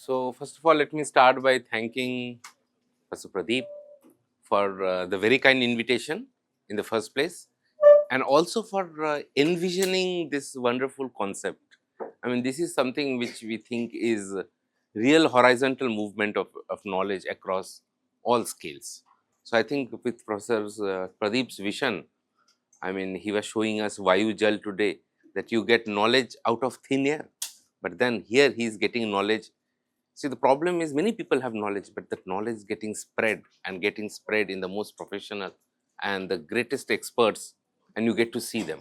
So, first of all, let me start by thanking Professor Pradeep for the very kind invitation in the first place, and also for envisioning this wonderful concept. I mean, this is something which we think is real horizontal movement of knowledge across all scales. So, I think with Professor Pradeep's vision, I mean, he was showing us Vayu Jal today, that you get knowledge out of thin air, but then here he is getting knowledge. See, the problem is many people have knowledge, but that knowledge is getting spread and getting spread in the most professional and the greatest experts, and you get to see them.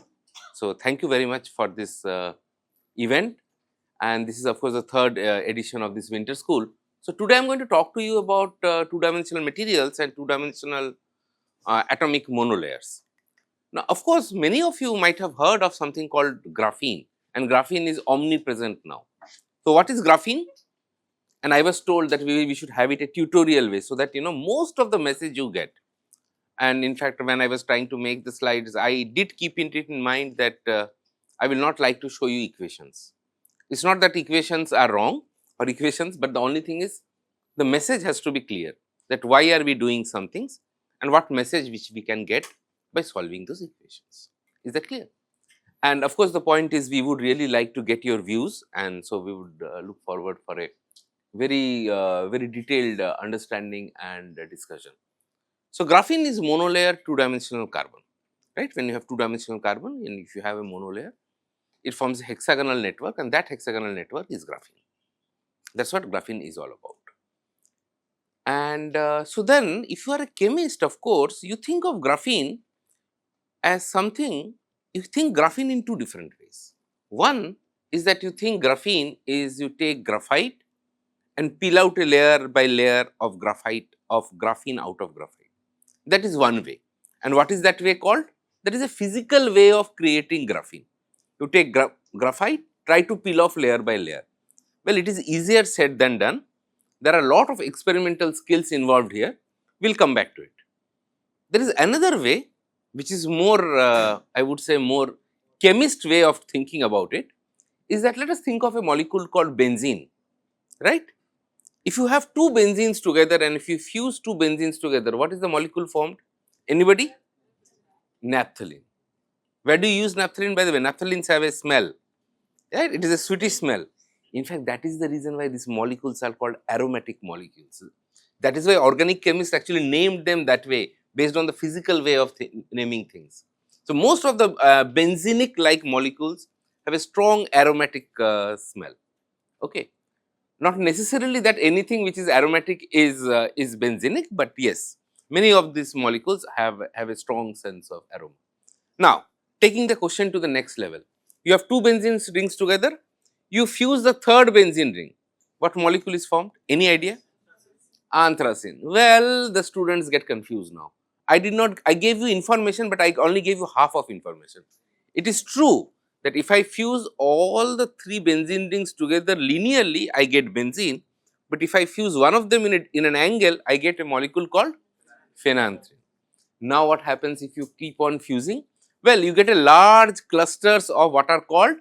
So, thank you very much for this event, and this is of course the third edition of this winter school. So, today I am going to talk to you about two-dimensional materials and two-dimensional atomic monolayers. Now, of course, many of you might have heard of something called graphene, and graphene is omnipresent now. So, what is graphene? And I was told that we should have it a tutorial way, so that most of the message you get. And in fact, when I was trying to make the slides, I did keep it in mind that I will not like to show you equations. It's not that equations are wrong or equations, but the only thing is the message has to be clear, that why are we doing some things and what message which we can get by solving those equations. Is that clear? And of course, the point is we would really like to get your views, and so we would look forward for a very detailed understanding and discussion. So, graphene is monolayer two-dimensional carbon, right? When you have two-dimensional carbon and if you have a monolayer, it forms a hexagonal network, and that hexagonal network is graphene. That is what graphene is all about. And so, then if you are a chemist, of course, you think of graphene as something, you think graphene in two different ways. One is that you think graphene is you take graphite and peel out a layer by layer of graphene out of graphite. That is one way. And what is that way called? That is a physical way of creating graphene. You take graphite, try to peel off layer by layer. Well, it is easier said than done. There are a lot of experimental skills involved here. We will come back to it. There is another way which is more, I would say more chemist way of thinking about it, is that let us think of a molecule called benzene, right? If you have two benzenes together and if you fuse two benzenes together, what is the molecule formed? Anybody? Naphthalene. Where do you use naphthalene? By the way, naphthalenes have a smell, right? It is a sweetish smell. In fact, that is the reason why these molecules are called aromatic molecules. That is why organic chemists actually named them that way, based on the physical way of naming things. So, most of the benzenic like molecules have a strong aromatic smell. Okay. Not necessarily that anything which is aromatic is benzenic, but yes, many of these molecules have a strong sense of aroma. Now, taking the question to the next level, you have two benzene rings together, you fuse the third benzene ring. What molecule is formed? Any idea? Anthracene. Well, the students get confused now. I gave you information, but I only gave you half of information. It is true that if I fuse all the three benzene rings together linearly, I get benzene, but if I fuse one of them in an angle, I get a molecule called phenanthrene. Now, what happens if you keep on fusing? Well, you get a large clusters of what are called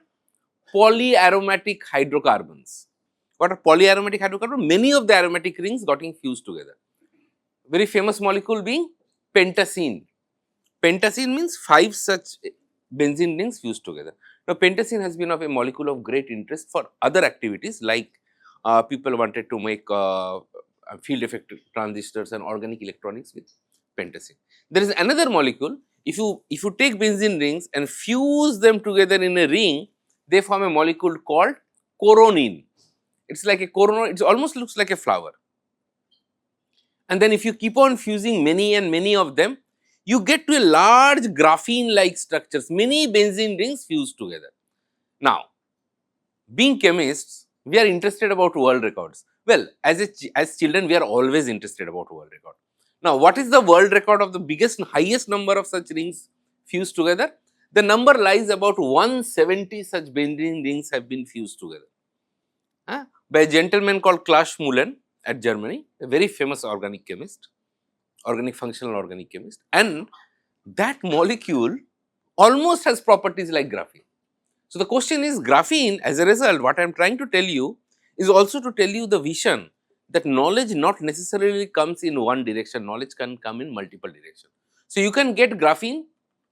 polyaromatic hydrocarbons. What are polyaromatic hydrocarbons? Many of the aromatic rings getting fused together. Very famous molecule being pentacene. Pentacene means 5 such benzene rings fused together. Now, pentacene has been of a molecule of great interest for other activities, like people wanted to make field effect transistors and organic electronics with pentacene. There is another molecule. If you take benzene rings and fuse them together in a ring, they form a molecule called coronene. It's like a coronal. It almost looks like a flower. And then if you keep on fusing many and many of them, you get to a large graphene like structures, many benzene rings fused together. Now, being chemists, we are interested about world records. Well, as children, we are always interested about world record. Now, what is the world record of the biggest, highest number of such rings fused together? The number lies about 170 such benzene rings have been fused together by a gentleman called Klaus Mullen at Germany, a very famous organic chemist, functional organic chemist, and that molecule almost has properties like graphene. So, the question is graphene, as a result, what I am trying to tell you is also to tell you the vision that knowledge not necessarily comes in one direction, knowledge can come in multiple directions. So, you can get graphene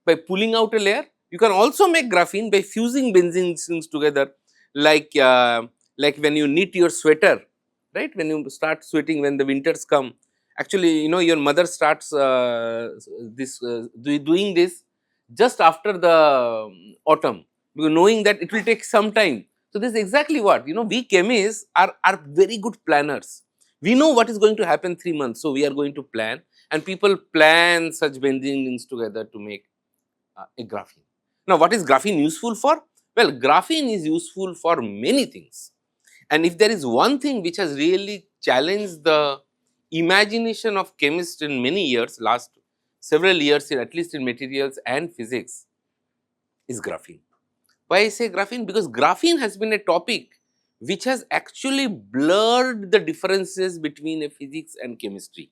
by pulling out a layer, you can also make graphene by fusing benzene strings together, like when you knit your sweater, right, when you start sweating when the winters come. Actually, you know, your mother starts doing this just after the autumn, because knowing that it will take some time. So, this is exactly what, you know, we chemists are very good planners. We know what is going to happen 3 months. So, we are going to plan, and people plan such benzene rings together to make a graphene. Now, what is graphene useful for? Well, graphene is useful for many things. And if there is one thing which has really challenged the imagination of chemists in many years, last several years, at least in materials and physics, is graphene. Why I say graphene? Because graphene has been a topic which has actually blurred the differences between a physics and chemistry.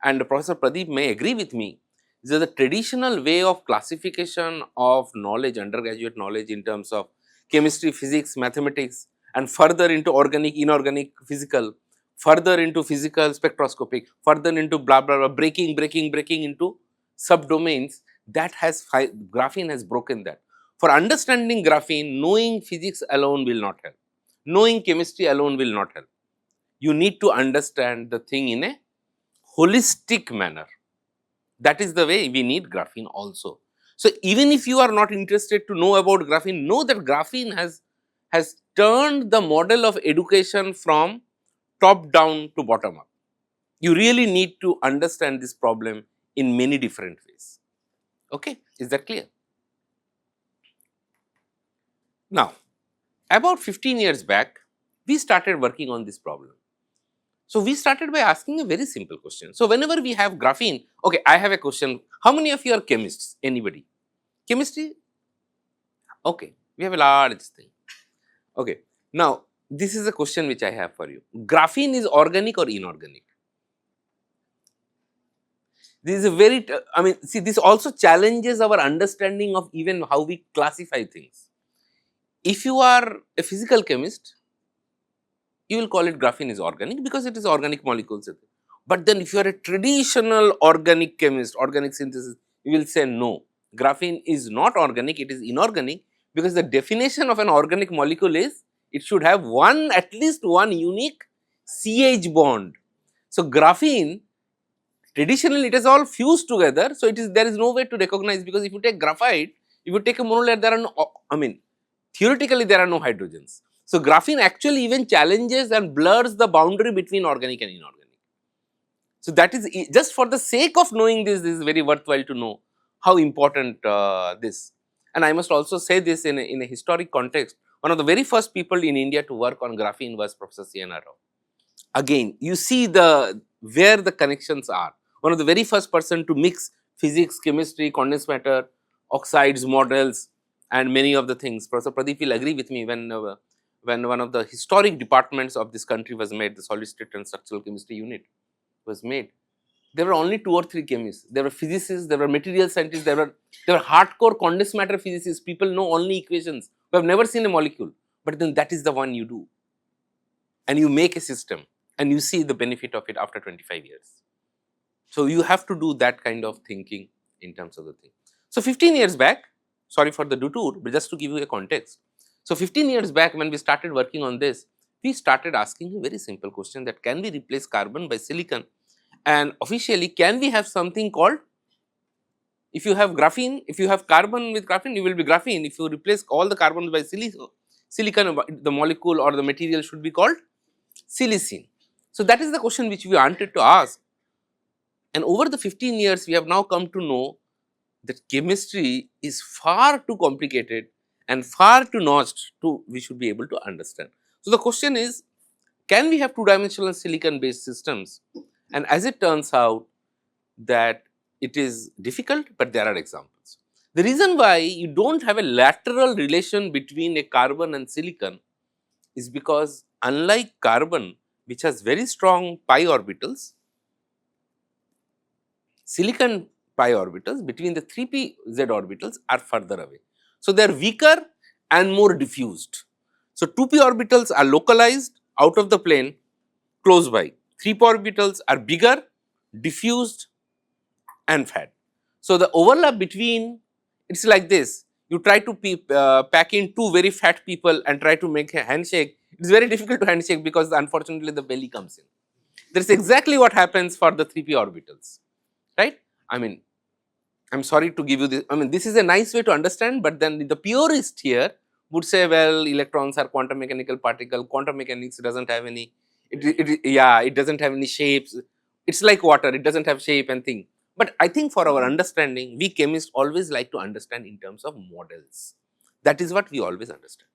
And Professor Pradeep may agree with me that the traditional way of classification of knowledge, undergraduate knowledge in terms of chemistry, physics, mathematics, and further into organic, inorganic, physical, further into physical, spectroscopic, further into blah blah blah, breaking into subdomains, that has graphene has broken that. For understanding graphene, knowing physics alone will not help. Knowing chemistry alone will not help. You need to understand the thing in a holistic manner. That is the way we need graphene also. So, even if you are not interested to know about graphene, know that graphene has turned the model of education from top down to bottom up. You really need to understand this problem in many different ways. Okay, is that clear? Now, about 15 years back, we started working on this problem. So, we started by asking a very simple question. So, whenever we have graphene, okay, I have a question. How many of you are chemists? Anybody? Chemistry? Okay, we have a large thing. Okay, now this is a question which I have for you. Graphene is organic or inorganic? This is a very, I mean, see, this also challenges our understanding of even how we classify things. If you are a physical chemist, you will call it graphene is organic because it is organic molecules. But then if you are a traditional organic chemist, organic synthesis, you will say no, graphene is not organic, it is inorganic, because the definition of an organic molecule is it should have at least one unique CH bond. So, graphene traditionally it is all fused together. So, there is no way to recognize, because if you take graphite, if you take a monolayer, there are no, I mean, theoretically there are no hydrogens. So, graphene actually even challenges and blurs the boundary between organic and inorganic. So, that is just for the sake of knowing this is very worthwhile to know how important this. And I must also say this in a historic context. One of the very first people in India to work on graphene was Prof.Ayan. Again, you see where the connections are. One of the very first person to mix physics, chemistry, condensed matter, oxides, models, and many of the things. Professor Pradeep will agree with me when one of the historic departments of this country was made, the solid state and structural chemistry unit was made. There were only 2 or 3 chemists. There were physicists, there were material scientists, there were hardcore condensed matter physicists. People know only equations, who have never seen a molecule, but then that is the one you do, and you make a system, and you see the benefit of it after 25 years. So, you have to do that kind of thinking in terms of the thing. So, 15 years back, sorry for the detour, but just to give you a context. So, 15 years back when we started working on this, we started asking a very simple question, that can we replace carbon by silicon, and officially can we have something called, if you have graphene, if you have carbon with graphene, you will be graphene. If you replace all the carbons by silicon, the molecule or the material should be called silicene. So, that is the question which we wanted to ask, and over the 15 years we have now come to know that chemistry is far too complicated and far too nuanced to we should be able to understand. So, the question is, can we have 2-dimensional silicon based systems? And as it turns out that it is difficult, but there are examples. The reason why you do not have a lateral relation between a carbon and silicon is because, unlike carbon which has very strong pi orbitals, silicon pi orbitals between the 3p z orbitals are further away. So, they are weaker and more diffused. So, 2p orbitals are localized out of the plane close by. 3p orbitals are bigger, diffused and fat. So, the overlap between, it is like this, you try to pack in two very fat people and try to make a handshake, it is very difficult to handshake because unfortunately the belly comes in. That is exactly what happens for the 3p orbitals, right. I mean, I am sorry to give you this, I mean this is a nice way to understand, but then the purist here would say, well, electrons are quantum mechanical particle, quantum mechanics does not have any, yeah, it does not have any shapes, it is like water, it does not have shape and thing. But I think for our understanding, we chemists always like to understand in terms of models. That is what we always understand.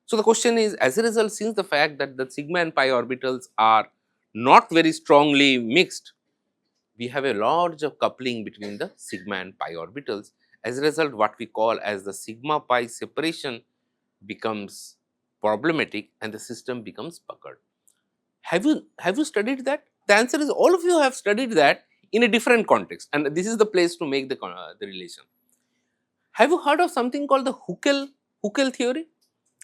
So, the question is, as a result, since the fact that the sigma and pi orbitals are not very strongly mixed, we have a large coupling between the sigma and pi orbitals. As a result, what we call as the sigma pi separation becomes problematic and the system becomes puckered. Have you studied that? The answer is all of you have studied that in a different context, and this is the place to make the relation. Have you heard of something called the Huckel theory?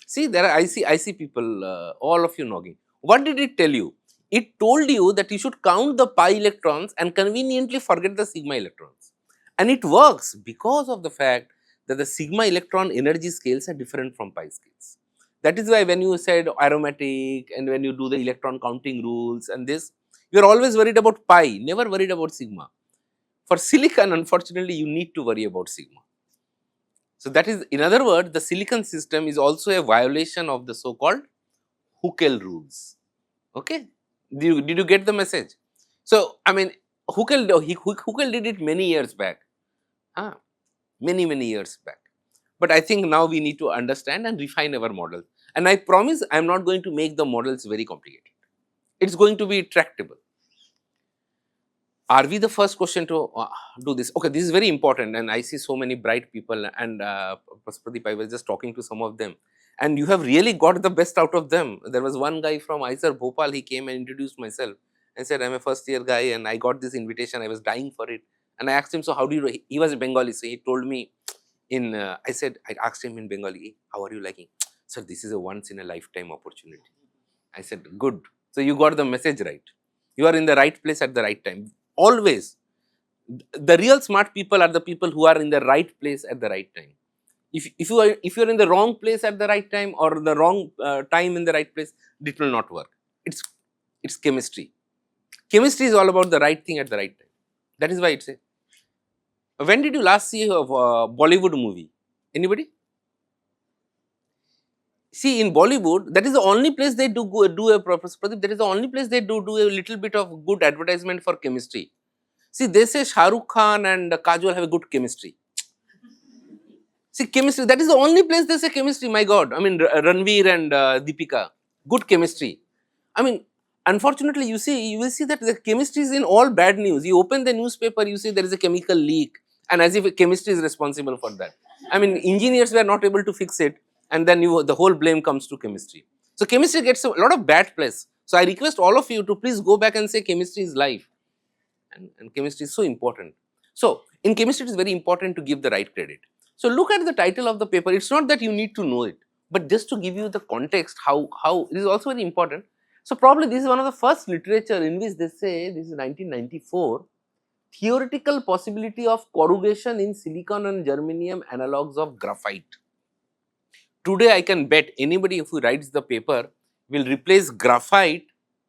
See, there are, I see people, all of you nodding. What did it tell you? It told you that you should count the pi electrons and conveniently forget the sigma electrons. And it works because of the fact that the sigma electron energy scales are different from pi scales. That is why when you said aromatic and when you do the electron counting rules and this, you are always worried about pi, never worried about sigma. For silicon, unfortunately, you need to worry about sigma. So, that is, in other words, the silicon system is also a violation of the so called Huckel rules. Okay? Did you get the message? So, I mean, Huckel did it many years back, many years back. But I think now we need to understand and refine our model. And I promise I am not going to make the models very complicated. It is going to be tractable. Are we the first question to do this? Okay, this is very important, and I see so many bright people, and Pradeep, I was just talking to some of them, and you have really got the best out of them. There was one guy from ISER Bhopal, he came and introduced myself and said, I am a first year guy and I got this invitation, I was dying for it. And I asked him, so how do you, he was a Bengali, so he told me in, I asked him in Bengali, how are you liking? Sir, this is a once in a lifetime opportunity. I said, good. So you got the message right. You are in the right place at the right time. Always, the real smart people are the people who are in the right place at the right time. If you are in the wrong place at the right time or the wrong time in the right place, it will not work. It's chemistry. Chemistry is all about the right thing at the right time. That is why it's a. When did you last see a Bollywood movie? Anybody? See, in Bollywood, that is the only place they do a Professor Pradeep. That is the only place they do a little bit of good advertisement for chemistry. See, they say Shah Rukh Khan and Kajol have a good chemistry. See, chemistry, that is the only place they say chemistry, my God. I mean, Ranveer and Deepika, good chemistry. I mean, unfortunately, you will see that the chemistry is in all bad news. You open the newspaper, you see there is a chemical leak, and as if chemistry is responsible for that. I mean, engineers were not able to fix it, and then the whole blame comes to chemistry. So, chemistry gets a lot of bad press. So, I request all of you to please go back and say chemistry is life. And chemistry is so important. So, in chemistry, it is very important to give the right credit. So, look at the title of the paper. It is not that you need to know it, but just to give you the context, how it is also very important. So, probably this is one of the first literature in which they say, this is 1994, theoretical possibility of corrugation in silicon and germanium analogues of graphite. Today, I can bet anybody who writes the paper will replace graphite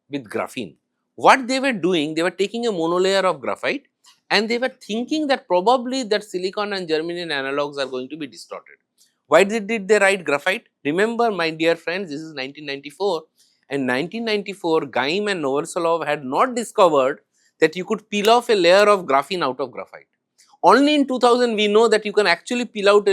with graphene. What they were doing, they were taking a monolayer of graphite and they were thinking that probably that silicon and germanium analogues are going to be distorted. Why did they write graphite? Remember, my dear friends, this is 1994, and 1994, Geim and Novoselov had not discovered that you could peel off a layer of graphene out of graphite. Only in 2000 we know that you can actually peel out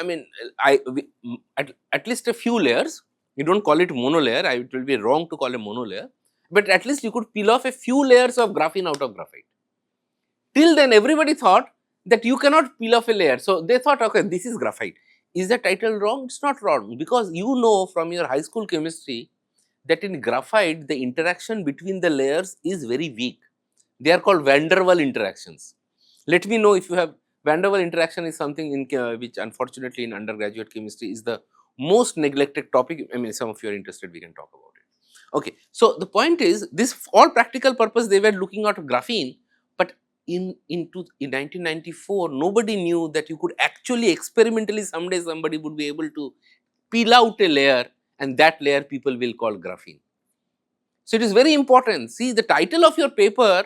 at least a few layers. You don't call it monolayer, it will be wrong to call a monolayer, but at least you could peel off a few layers of graphene out of graphite. Till then, everybody thought that you cannot peel off a layer. So, they thought, okay, this is graphite. Is the title wrong? It's not wrong, because you know from your high school chemistry that in graphite, the interaction between the layers is very weak. They are called van der Waals interactions. Let me know if you have van der Waals interaction is something in which unfortunately in undergraduate chemistry is the most neglected topic. I mean, some of you are interested, we can talk about it. Okay. So, the point is, this all practical purpose they were looking at graphene, but in 1994 nobody knew that you could actually experimentally someday somebody would be able to peel out a layer, and that layer people will call graphene. So, it is very important. See, the title of your paper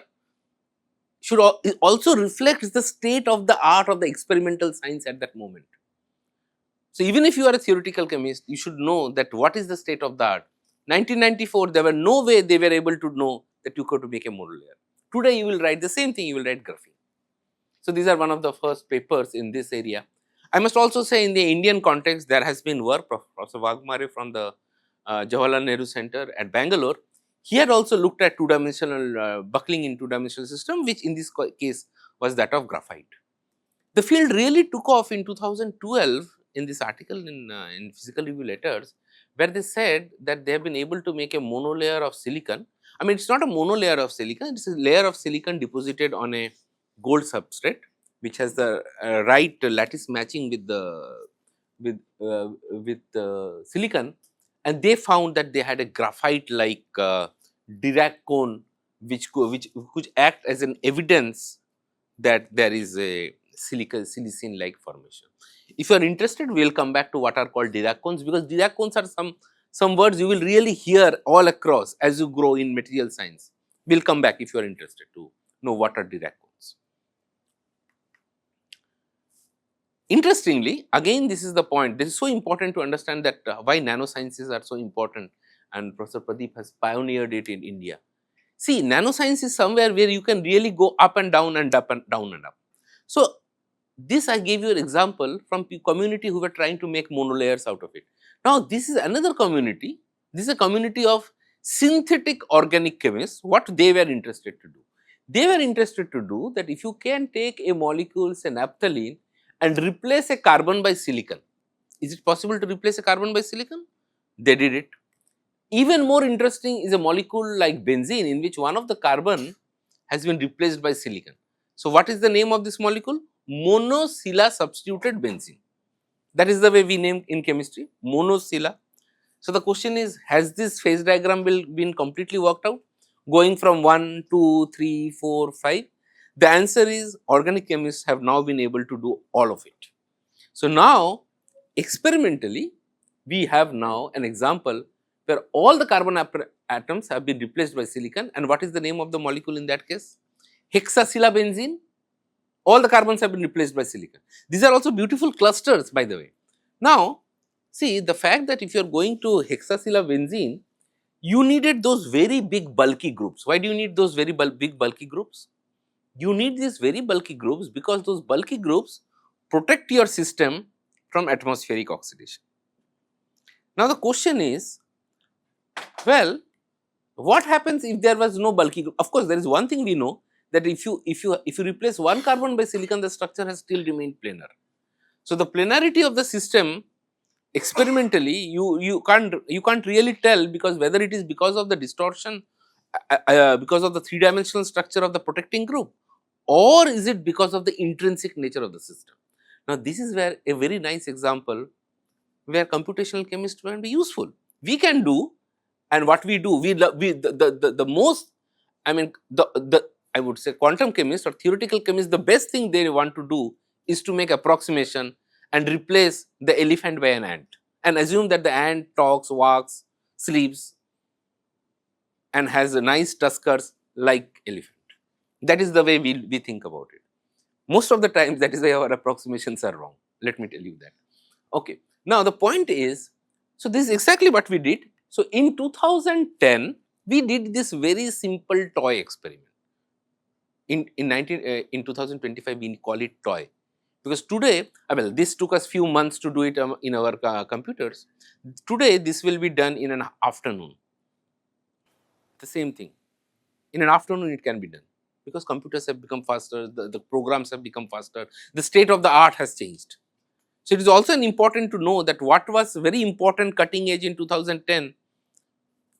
should also reflect the state of the art of the experimental science at that moment. So, even if you are a theoretical chemist, you should know that what is the state of the art. 1994, there were no way they were able to know that you could make a monolayer. Today, you will write the same thing, you will write graphene. So, these are one of the first papers in this area. I must also say, in the Indian context, there has been work. Professor Wagmare from the Jawaharlal Nehru Center at Bangalore. He had also looked at two-dimensional buckling in two-dimensional system, which in this case was that of graphite. The field really took off in 2012 in this article in Physical Review Letters, where they said that they have been able to make a monolayer of silicon. I mean, it's not a monolayer of silicon, it's a layer of silicon deposited on a gold substrate, which has the right lattice matching with the silicon, and they found that they had a graphite like Dirac cone, which could act as an evidence that there is a silicene like formation. If you are interested, we will come back to what are called Dirac cones, because Dirac cones are some words you will really hear all across as you grow in material science. We will come back if you are interested to know what are Dirac cones. Interestingly, again this is the point, this is so important to understand that why nanosciences are so important, and Professor Pradeep has pioneered it in India. See, nanoscience is somewhere where you can really go up and down and up and down and up. So, this I gave you an example from community who were trying to make monolayers out of it. Now, this is another community, this is a community of synthetic organic chemists. What they were interested to do? They were interested to do that if you can take a molecule, say naphthalene, and replace a carbon by silicon. Is it possible to replace a carbon by silicon? They did it. Even more interesting is a molecule like benzene, in which one of the carbon has been replaced by silicon. So, what is the name of this molecule? Monosylla substituted benzene. That is the way we name in chemistry, monosylla. So, the question is, has this phase diagram been completely worked out, going from 1, 2, 3, 4, 5? The answer is organic chemists have now been able to do all of it. So, now experimentally we have now an example where all the carbon atoms have been replaced by silicon, and what is the name of the molecule in that case? Hexacillabenzene. All the carbons have been replaced by silicon. These are also beautiful clusters, by the way. Now, see, the fact that if you are going to hexacillabenzene, you needed those very big bulky groups. Why do you need those very big bulky groups? You need these very bulky groups because those bulky groups protect your system from atmospheric oxidation. Now, the question is, well, what happens if there was no bulky group? Of course, there is one thing we know, that if you replace one carbon by silicon, the structure has still remained planar. So, the planarity of the system experimentally you can't really tell, because whether it is because of the distortion because of the three-dimensional structure of the protecting group, or is it because of the intrinsic nature of the system. Now, this is where a very nice example where computational chemists can be useful. We can do, and what we do, the most, I mean, I would say quantum chemists or theoretical chemists, the best thing they want to do is to make approximation and replace the elephant by an ant, and assume that the ant talks, walks, sleeps, and has a nice tuskers like elephant. That is the way we think about it. Most of the times, that is why our approximations are wrong. Let me tell you that. Okay. Now, the point is, so this is exactly what we did. So, in 2010, we did this very simple toy experiment. In 2025, we call it toy, because today, well, this took us few months to do it in our computers. Today, this will be done in an afternoon. The same thing. In an afternoon, it can be done, because computers have become faster, the programs have become faster, the state of the art has changed. So, it is also important to know that what was very important cutting edge in 2010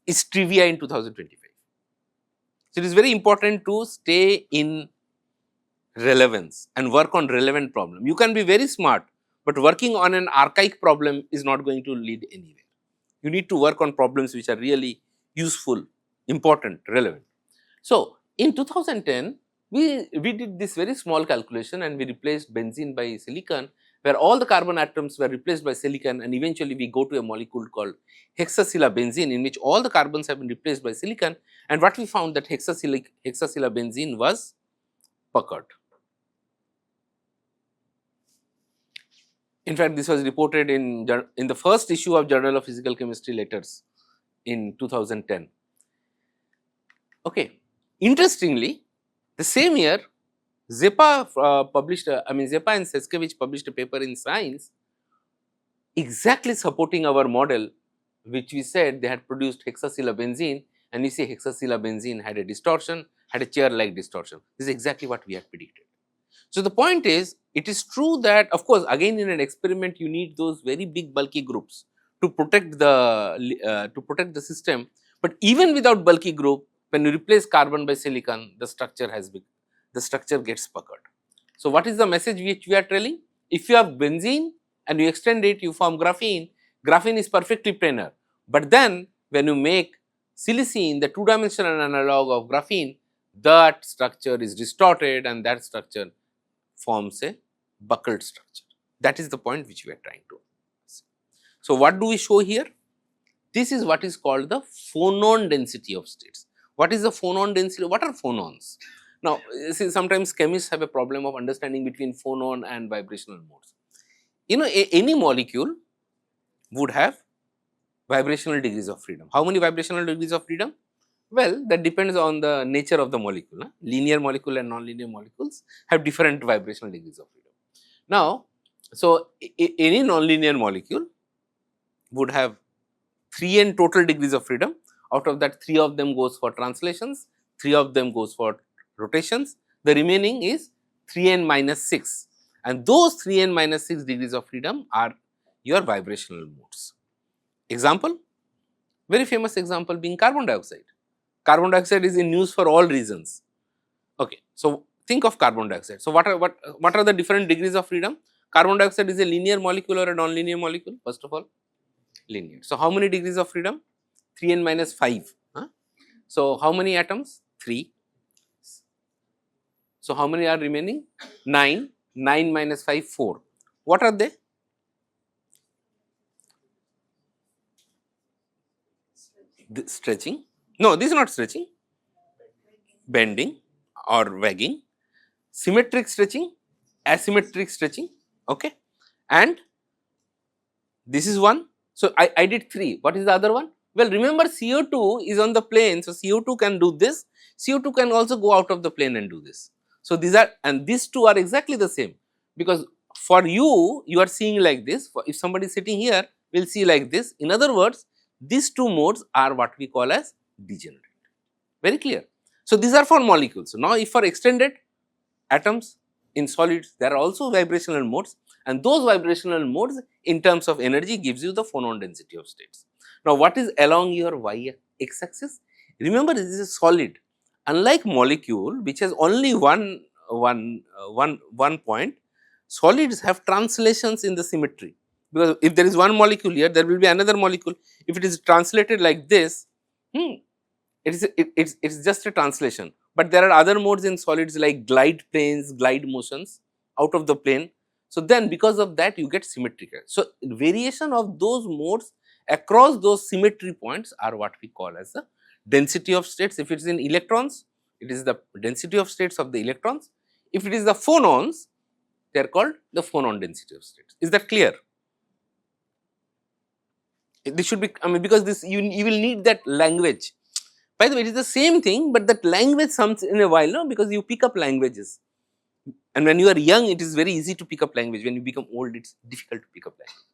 is trivia in 2025. So, it is very important to stay in relevance and work on relevant problem. You can be very smart, but working on an archaic problem is not going to lead anywhere. You need to work on problems which are really useful, important, relevant. So, in 2010, we did this very small calculation and we replaced benzene by silicon, where all the carbon atoms were replaced by silicon, and eventually we go to a molecule called hexacillabenzene, in which all the carbons have been replaced by silicon, and what we found that hexacillabenzene was puckered. In fact, this was reported in the first issue of Journal of Physical Chemistry Letters in 2010. Okay. Interestingly, the same year, Zepa Zepa and Seskevich published a paper in Science exactly supporting our model, which we said they had produced hexacillabenzene, and we say hexacillabenzene had a distortion, had a chair-like distortion. This is exactly what we had predicted. So, the point is, it is true that of course, again in an experiment you need those very big bulky groups to protect the system, but even without bulky group, when you replace carbon by silicon, the structure gets puckered. So, what is the message which we are telling? If you have benzene and you extend it, you form graphene. Graphene is perfectly planar, but then when you make silicene, the two-dimensional analog of graphene, that structure is distorted and that structure forms a buckled structure. That is the point which we are trying to see. So, what do we show here? This is what is called the phonon density of states. What is the phonon density? What are phonons? Now, see, sometimes chemists have a problem of understanding between phonon and vibrational modes. You know, any molecule would have vibrational degrees of freedom. How many vibrational degrees of freedom? Well, that depends on the nature of the molecule. Linear molecule and non-linear molecules have different vibrational degrees of freedom. Now, so any non-linear molecule would have 3n total degrees of freedom. Out of that, 3 of them goes for translations, 3 of them goes for rotations. The remaining is 3n minus 6, and those 3n minus 6 degrees of freedom are your vibrational modes. Example, very famous example being carbon dioxide. Carbon dioxide is in news for all reasons. Okay, so think of carbon dioxide. So what are the different degrees of freedom? Carbon dioxide is a linear molecule or a non-linear molecule? First of all, linear. So how many degrees of freedom? 3n minus 5. So how many atoms? 3. So how many are remaining? 9. 9 minus 5, 4. What are they? Stretching. No, this is not stretching. Bending or wagging. Symmetric stretching, asymmetric stretching. Okay. And this is one. So I did 3. What is the other one? Well, remember CO2 is on the plane. So CO2 can do this. CO2 can also go out of the plane and do this. So these are, and these two are exactly the same, because for you, you are seeing like this. If somebody is sitting here, will see like this. In other words, these two modes are what we call as degenerate. Very clear. So these are for molecules. So now if for extended atoms in solids, there are also vibrational modes, and those vibrational modes in terms of energy gives you the phonon density of states. Now what is along your y-x axis? Remember, this is a solid. Unlike molecule, which has only one point, solids have translations in the symmetry, because if there is one molecule here, there will be another molecule. If it is translated like this, it's just a translation. But there are other modes in solids like glide planes, glide motions out of the plane. So then because of that you get symmetrical. So variation of those modes across those symmetry points are what we call as the density of states. If it is in electrons, it is the density of states of the electrons. If it is the phonons, they are called the phonon density of states. Is that clear? This should be, I mean, because this you will need that language. By the way, it is the same thing, but that language comes in a while, no? Because you pick up languages, and when you are young, it is very easy to pick up language. When you become old, it's difficult to pick up language.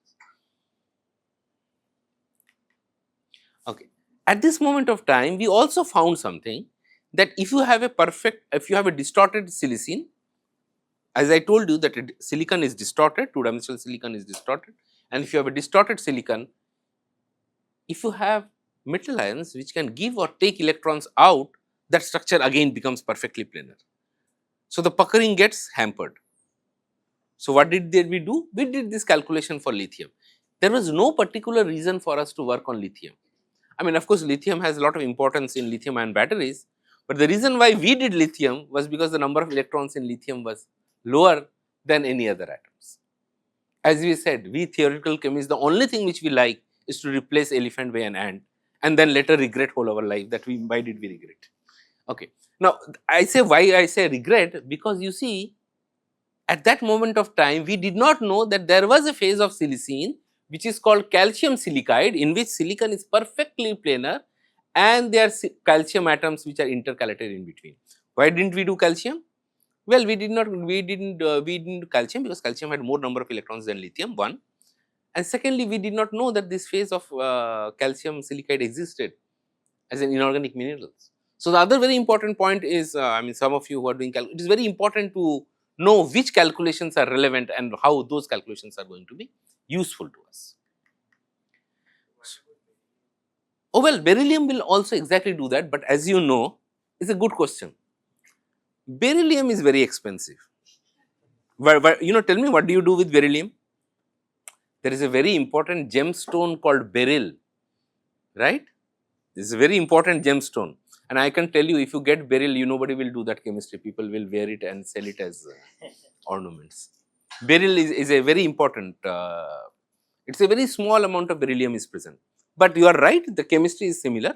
Okay. At this moment of time, we also found something, that if you have a distorted silicene, as I told you that silicon is distorted, two-dimensional silicon is distorted, and if you have a distorted silicon, if you have metal ions which can give or take electrons out, that structure again becomes perfectly planar. So the puckering gets hampered. So, what did we do? We did this calculation for lithium. There was no particular reason for us to work on lithium. I mean, of course, lithium has a lot of importance in lithium ion batteries, but the reason why we did lithium was because the number of electrons in lithium was lower than any other atoms. As we said, we theoretical chemists, the only thing which we like is to replace elephant by an ant and then later regret whole our life that why did we regret. Okay. Now, I say why I say regret, because you see, at that moment of time, we did not know that there was a phase of silicene which is called calcium silicide, in which silicon is perfectly planar and there are calcium atoms which are intercalated in between. Why didn't we do calcium? Well, we didn't do calcium because calcium had more number of electrons than lithium, one. And secondly, we did not know that this phase of calcium silicide existed as an inorganic minerals. So, the other very important point is, I mean, some of you who are doing it is very important to know which calculations are relevant and how those calculations are going to be useful to us. Oh well, beryllium will also exactly do that, but as you know, it's a good question. Beryllium is very expensive. You know, tell me, what do you do with beryllium? There is a very important gemstone called beryl, right? This is a very important gemstone. And I can tell you, if you get beryl, nobody will do that chemistry. People will wear it and sell it as ornaments. Beryl is a very important, it's a very small amount of beryllium is present. But you are right, the chemistry is similar.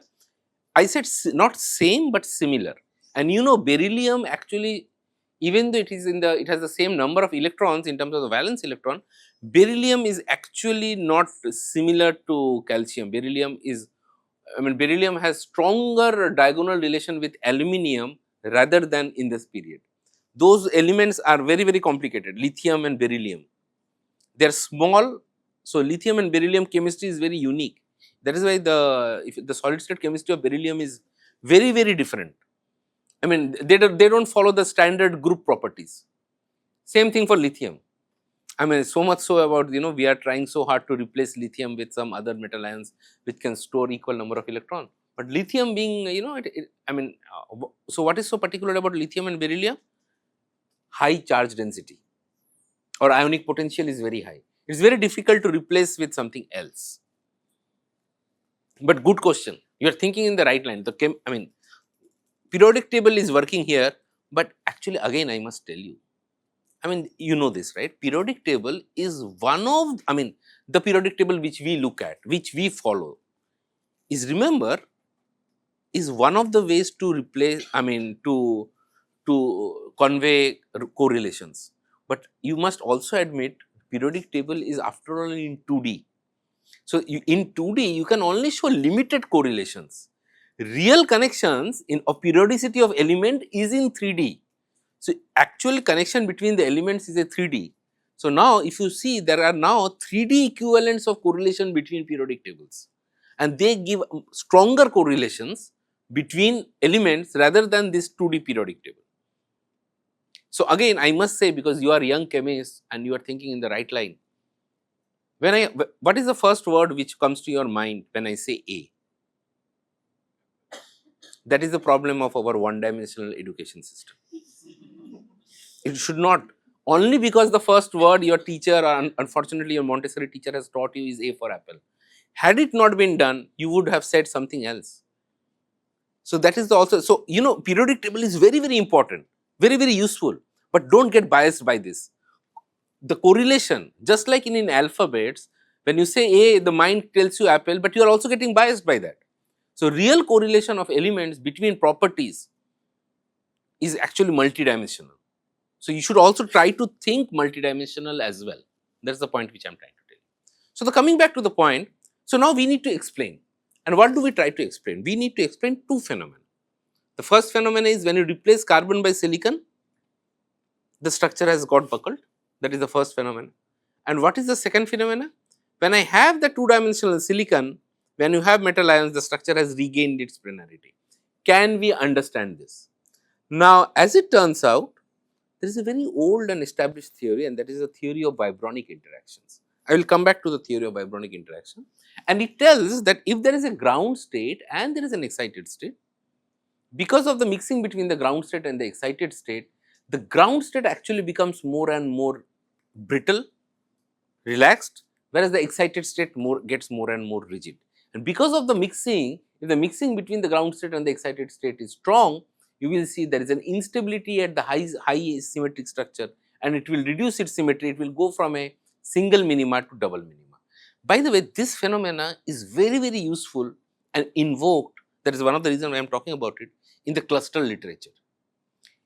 I said not same, but similar. And beryllium actually, even though it has the same number of electrons in terms of the valence electron, beryllium is actually not similar to calcium. Beryllium has stronger diagonal relation with aluminium rather than in this period. Those elements are very, very complicated, lithium and beryllium. They are small, so lithium and beryllium chemistry is very unique. That is why the solid state chemistry of beryllium is very, very different. I mean, they don't follow the standard group properties. Same thing for lithium. I mean, so much so about, we are trying so hard to replace lithium with some other metal ions which can store equal number of electrons. But lithium being, so what is so particular about lithium and beryllium? High charge density or ionic potential is very high. It is very difficult to replace with something else. But good question. You are thinking in the right line. Periodic table is working here, but actually again I must tell you, you know this, right? Periodic table is one of, the periodic table which we look at, which we follow, is one of the ways to replace, to convey correlations. But you must also admit, periodic table is after all in 2D. So, in 2D, you can only show limited correlations. Real connections of periodicity of element is in 3D. So, actual connection between the elements is a 3D. So, now if you see, there are now 3D equivalents of correlation between periodic tables, and they give stronger correlations between elements rather than this 2D periodic table. So, again I must say, because you are young chemists and you are thinking in the right line, what is the first word which comes to your mind when I say A? That is the problem of our one-dimensional education system. It should not, only because the first word your teacher, or unfortunately your Montessori teacher has taught you is A for apple. Had it not been done, you would have said something else. So, that is also, so periodic table is very, very important, very, very useful, but don't get biased by this. The correlation, just like in alphabets, when you say A, the mind tells you apple, but you are also getting biased by that. So, real correlation of elements between properties is actually multidimensional. So, you should also try to think multidimensional as well. That is the point which I am trying to tell you. So, coming back to the point, so now we need to explain. And what do we try to explain? We need to explain two phenomena. The first phenomenon is when you replace carbon by silicon, the structure has got buckled. That is the first phenomenon. And what is the second phenomenon? When I have the two-dimensional silicon, when you have metal ions, the structure has regained its planarity. Can we understand this? Now, as it turns out, there is a very old and established theory, and that is the theory of vibronic interactions. I will come back to the theory of vibronic interaction, and it tells that if there is a ground state and there is an excited state, because of the mixing between the ground state and the excited state, the ground state actually becomes more and more brittle, relaxed, whereas the excited state gets more and more rigid. And because of the mixing, if the mixing between the ground state and the excited state is strong, you will see there is an instability at the high symmetric structure, and it will reduce its symmetry. It will go from a single minima to double minima. By the way, this phenomena is very useful and invoked. That is one of the reasons I am talking about it in the cluster literature.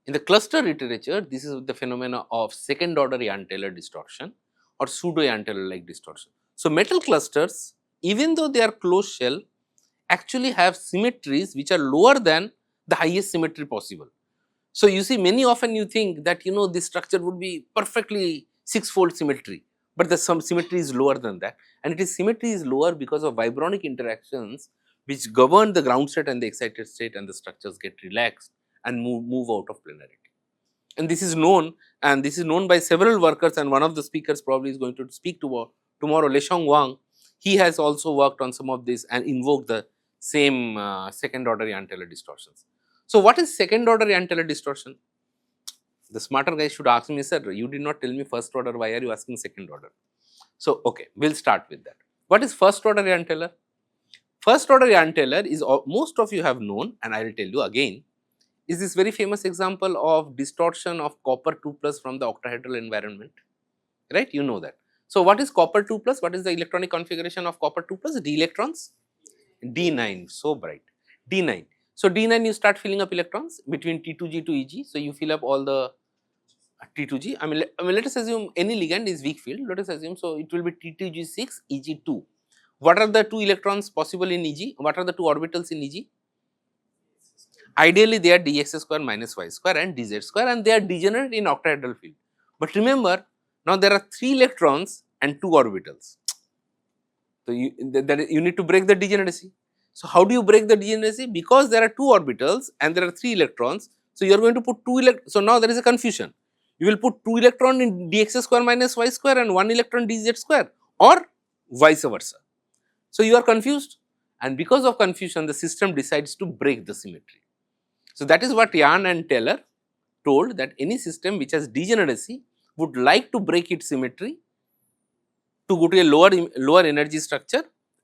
In the cluster literature, this is the phenomena of second order Yan-Taylor distortion or pseudo Yan-Taylor like distortion. So, metal clusters, even though they are closed shell, actually have symmetries which are lower than the highest symmetry possible. So, you see, many often you think that this structure would be perfectly six-fold symmetry, but the some symmetry is lower than that, and it is symmetry is lower because of vibronic interactions which govern the ground state and the excited state, and the structures get relaxed and move out of planarity. And this is known, by several workers, and one of the speakers probably is going to speak tomorrow, Leshong Wang. He has also worked on some of this and invoked the same second order Yan-Taylor distortions. So, what is second order Yan-Taylor distortion? The smarter guy should ask me, sir, you did not tell me first order, why are you asking second order? So, okay, we will start with that. What is first order Yan-Taylor? First order Yan-Taylor is, most of you have known, and I will tell you again, is this very famous example of distortion of copper 2 plus from the octahedral environment, right? You know that. So, what is copper 2 plus? What is the electronic configuration of copper 2 plus? D electrons? D9, so bright, D9. So, D9 you start filling up electrons between T2G to EG. So, you fill up all the T2G. I mean, let us assume any ligand is weak field. Let us assume, so it will be T2G6, EG2. What are the two electrons possible in EG? What are the two orbitals in EG? Ideally, they are dx square minus y square and dz square, and they are degenerate in octahedral field. But remember, now there are 3 electrons and 2 orbitals. So, you need to break the degeneracy. So, how do you break the degeneracy? Because there are 2 orbitals and there are 3 electrons. So, you are going to put 2 electrons. So, now there is a confusion. You will put 2 electron in dx square minus y square and 1 electron dz square, or vice versa. So, you are confused, and because of confusion, the system decides to break the symmetry. So, that is what Yan and Taylor told, that any system which has degeneracy would like to break its symmetry to go to a lower energy structure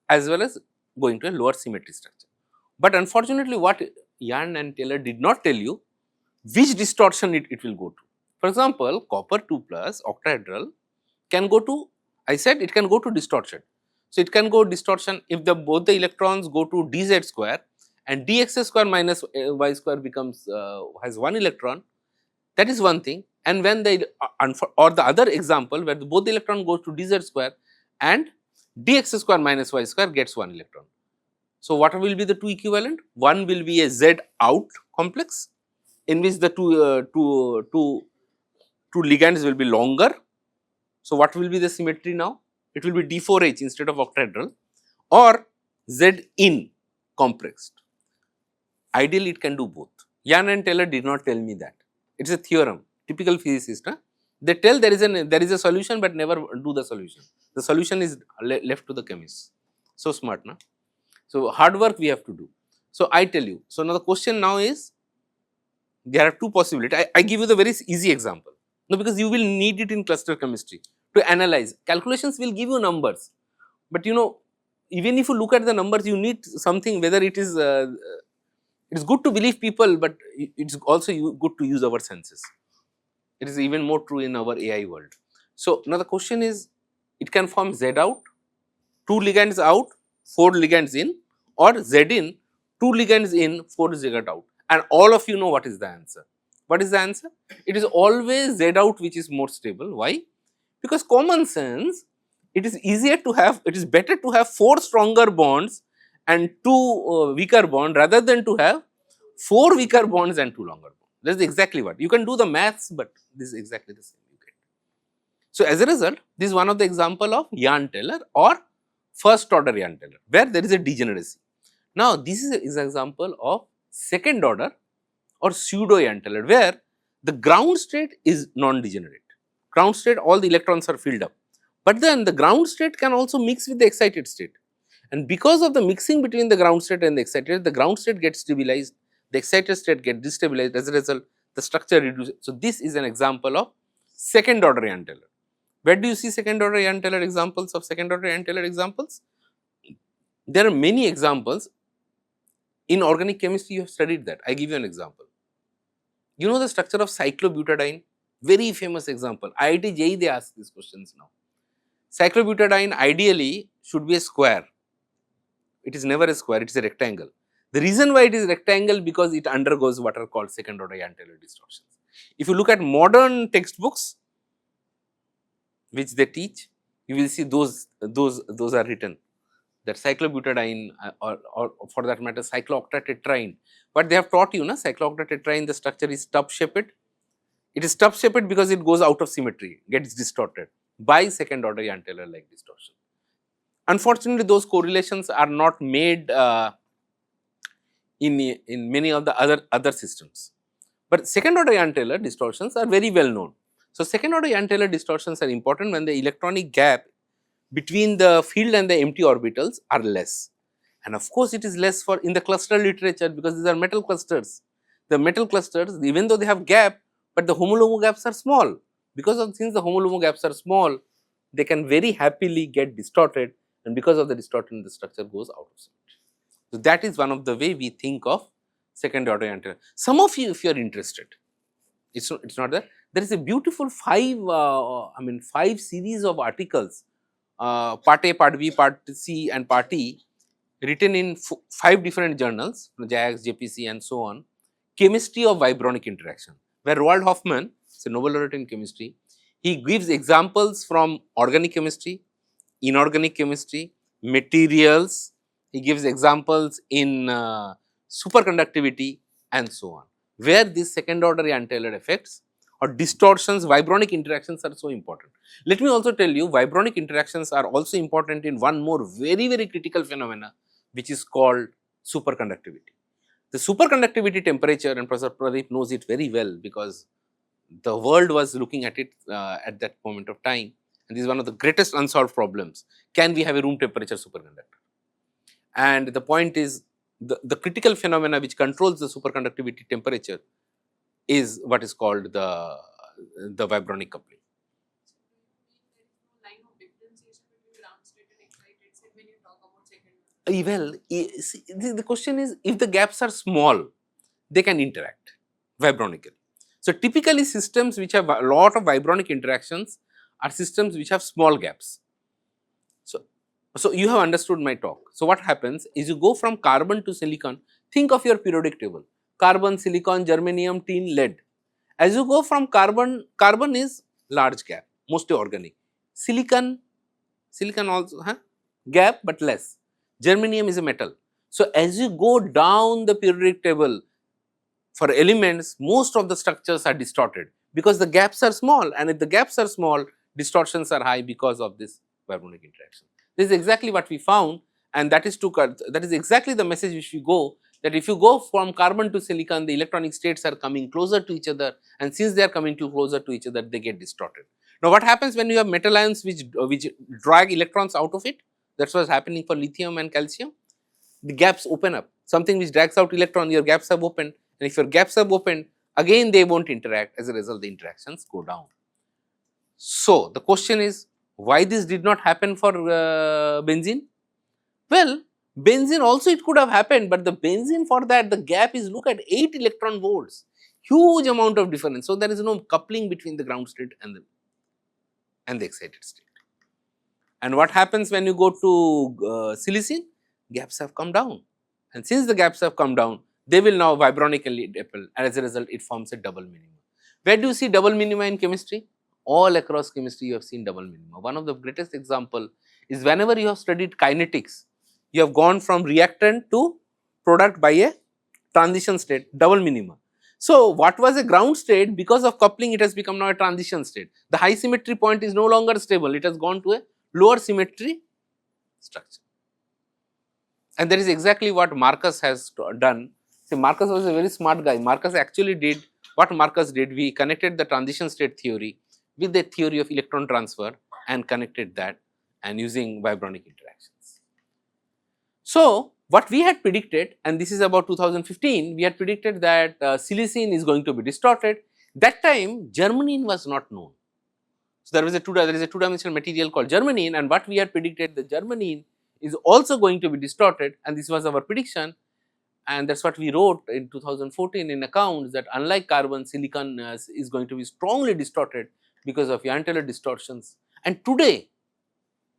as well as going to a lower symmetry structure. But unfortunately, what Yan and Taylor did not tell you, which distortion it will go to. For example, copper 2 plus octahedral can go to, I said it can go to distortion. So, it can go distortion if both the electrons go to dz square and dx square minus y square becomes has 1 electron. That is one thing. And when or the other example where both the electron goes to dz square and dx square minus y square gets 1 electron. So, what will be the two equivalent? One will be a Z out complex, in which the two ligands will be longer. So, what will be the symmetry now? It will be D4H instead of octahedral, or Z in compressed. Ideally, it can do both. Yan and Taylor did not tell me that. It is a theorem, typical physicist. Huh? They tell there is a solution, but never do the solution. The solution is left to the chemists. So smart, na? So hard work we have to do. So I tell you. So now the question now is, there are two possibilities. I give you the very easy example. No, because you will need it in cluster chemistry to analyze. Calculations will give you numbers, but even if you look at the numbers, you need something. Whether it is good to believe people, but it's also good to use our senses. It is even more true in our AI world. So now the question is, it can form Z out, 2 ligands out, 4 ligands in, or Z in, 2 ligands in, 4 ligand out. And all of you know what is the answer. What is the answer? It is always Z out which is more stable. Why? Because common sense, it is easier to have, it is better to have 4 stronger bonds and 2 weaker bonds rather than to have 4 weaker bonds and 2 longer bonds. That is exactly what. You can do the maths, but this is exactly the same you get. So, as a result, this is one of the example of Yan-Taylor or first order Yan-Taylor, where there is a degeneracy. Now, this is an example of second order or pseudo Yan-Taylor, where the ground state is non-degenerate. Ground state, all the electrons are filled up, but then the ground state can also mix with the excited state. And because of the mixing between the ground state and the ground state gets stabilized, the excited state gets destabilized. As a result, the structure reduces. So, this is an example of second order Yan-Taylor. Where do you see second order Ayan-Taylor examples of second order Ayan-Taylor examples? There are many examples. In organic chemistry, you have studied that. I give you an example. You know the structure of cyclobutadiene? Very famous example. IIT JEE, they ask these questions now. Cyclobutadiene ideally should be a square. It is never a square, it is a rectangle. The reason why it is rectangle, because it undergoes what are called second order Ayan-Taylor distortions. If you look at modern textbooks which they teach, you will see those are written, that cyclobutadiene or for that matter cyclooctatetraene. But they have taught you, na, cyclooctatetraene, the structure is tub shaped. It is tub shaped because it goes out of symmetry, gets distorted by second order Ayan-Taylor like distortion. Unfortunately, those correlations are not made in many of the other systems. But second order Ayan-Taylor distortions are very well known. So, second order Ayan-Taylor distortions are important when the electronic gap between the field and the empty orbitals are less. And of course, it is less for in the cluster literature, because these are metal clusters. The metal clusters, even though they have gap, but the homologo gaps are small. Because of, since the homologo gaps are small, they can very happily get distorted, and because of the distortion, the structure goes out of symmetry. So, that is one of the way we think of second order Ayan-Taylor. Some of you, if you are interested, it's not that. There is a beautiful 5 series of articles, part A, part B, part C and part E, written in 5 different journals, JAX, JPC and so on, chemistry of vibronic interaction, where Roald Hoffmann, is a Nobel laureate in chemistry, he gives examples from organic chemistry, inorganic chemistry, materials, he gives examples in superconductivity and so on, where these second order Ayan-Taylor effects or distortions, vibronic interactions are so important. Let me also tell you, vibronic interactions are also important in one more very critical phenomena, which is called superconductivity. The superconductivity temperature, and Professor Pradeep knows it very well, because the world was looking at it at that moment of time, and this is one of the greatest unsolved problems. Can we have a room temperature superconductor? And the point is, the critical phenomena which controls the superconductivity temperature is what is called the vibronic coupling. Well, the question is, if the gaps are small, they can interact vibronically. So, typically systems which have a lot of vibronic interactions are systems which have small gaps. So, you have understood my talk. So, what happens is, you go from carbon to silicon, think of your periodic table: carbon, silicon, germanium, tin, lead. As you go from carbon, carbon is large gap, mostly organic. Silicon also gap but less. Germanium is a metal. So, as you go down the periodic table, for elements, most of the structures are distorted, because the gaps are small, and if the gaps are small, distortions are high because of this vibronic interaction. This is exactly what we found, and that is exactly the message which we go, that if you go from carbon to silicon, the electronic states are coming closer to each other, and since they are coming closer to each other, they get distorted. Now, what happens when you have metal ions which drag electrons out of it? That is what is happening for lithium and calcium. The gaps open up. Something which drags out electron, your gaps have opened, and if your gaps have opened, again they will not interact. As a result, the interactions go down. So, the question is, why this did not happen for benzene? Well, benzene also it could have happened, but the benzene, for that the gap is, look at 8 electron volts, huge amount of difference. So, there is no coupling between the ground state and the excited state. And what happens when you go to silicene? Gaps have come down, and since the gaps have come down, they will now vibronically dipole, and as a result it forms a double minima. Where do you see double minima in chemistry? All across chemistry you have seen double minima. One of the greatest example is whenever you have studied kinetics, you have gone from reactant to product by a transition state, double minima. So, what was a ground state, because of coupling it has become now a transition state. The high symmetry point is no longer stable, it has gone to a lower symmetry structure. And that is exactly what Marcus has done. See, Marcus was a very smart guy. Marcus actually did what Marcus did. We connected the transition state theory with the theory of electron transfer and connected that, and using vibronic interactions. So, what we had predicted, and this is about 2015, we had predicted that silicene is going to be distorted. That time germanium was not known. So, there is a two-dimensional material called germanium, and what we had predicted, the germanium is also going to be distorted, and this was our prediction, and that is what we wrote in 2014 in accounts, that unlike carbon, silicon is going to be strongly distorted because of Ian-Taylor distortions. And today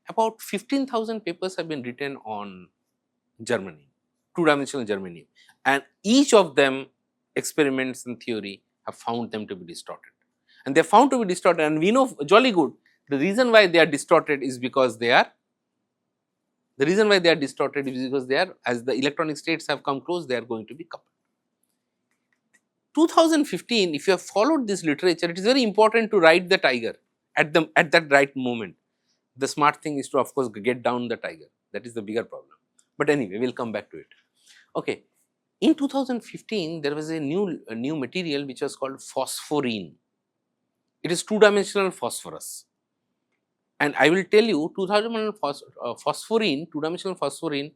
about 15,000 papers have been written on germanium, two-dimensional germanium, and each of them, experiments and theory, have found them to be distorted. And they are found to be distorted, and we know jolly good the reason why they are distorted is because they are, as the electronic states have come close, they are going to be coupled. 2015, if you have followed this literature, it is very important to ride the tiger at that right moment. The smart thing is to, of course, get down the tiger. That is the bigger problem. But anyway, we will come back to it. Okay. In 2015, there was a new material which was called phosphorine. It is two-dimensional phosphorus. And I will tell you, two-dimensional phosphorine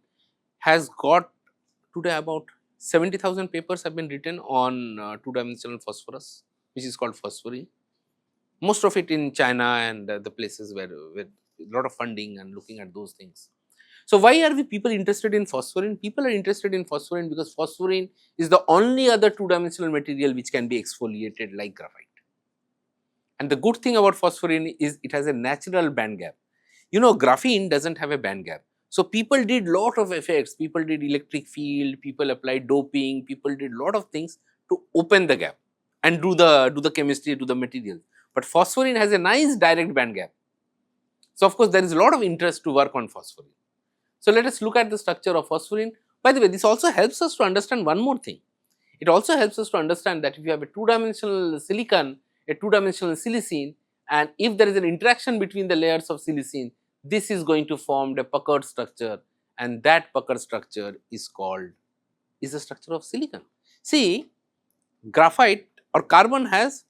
has got today about 70,000 papers have been written on two-dimensional phosphorus, which is called phosphorine. Most of it in China and the places where a lot of funding and looking at those things. So, why are people interested in phosphorine? People are interested in phosphorine because phosphorine is the only other two-dimensional material which can be exfoliated like graphite. And the good thing about phosphorine is it has a natural band gap. You know, graphene does not have a band gap. So, people did lot of effects, people did electric field, people applied doping, people did lot of things to open the gap and do the chemistry, do the material. But phosphorine has a nice direct band gap. So, of course, there is a lot of interest to work on phosphorine. So, let us look at the structure of phosphorine. By the way, this also helps us to understand one more thing. It also helps us to understand that if you have a two-dimensional silicon, a two-dimensional silicene, and if there is an interaction between the layers of silicene, this is going to form a puckered structure, and that puckered structure is the structure of silicon. See, graphite or carbon has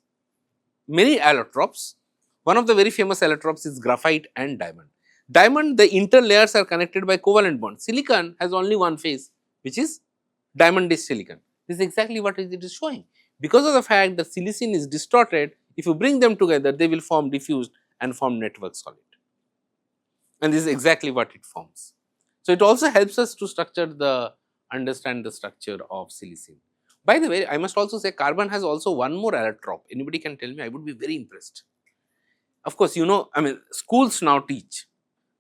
many allotropes. One of the very famous allotropes is graphite and diamond. Diamond, the interlayers are connected by covalent bonds. Silicon has only one phase, which is diamond-based silicon. This is exactly what it is showing. Because of the fact that silicene is distorted, if you bring them together, they will form diffused and form network solid. And this is exactly what it forms. So, it also helps us to understand the structure of silicene. By the way, I must also say carbon has also one more allotrope. Anybody can tell me? I would be very impressed. Of course, you know, I mean, schools now teach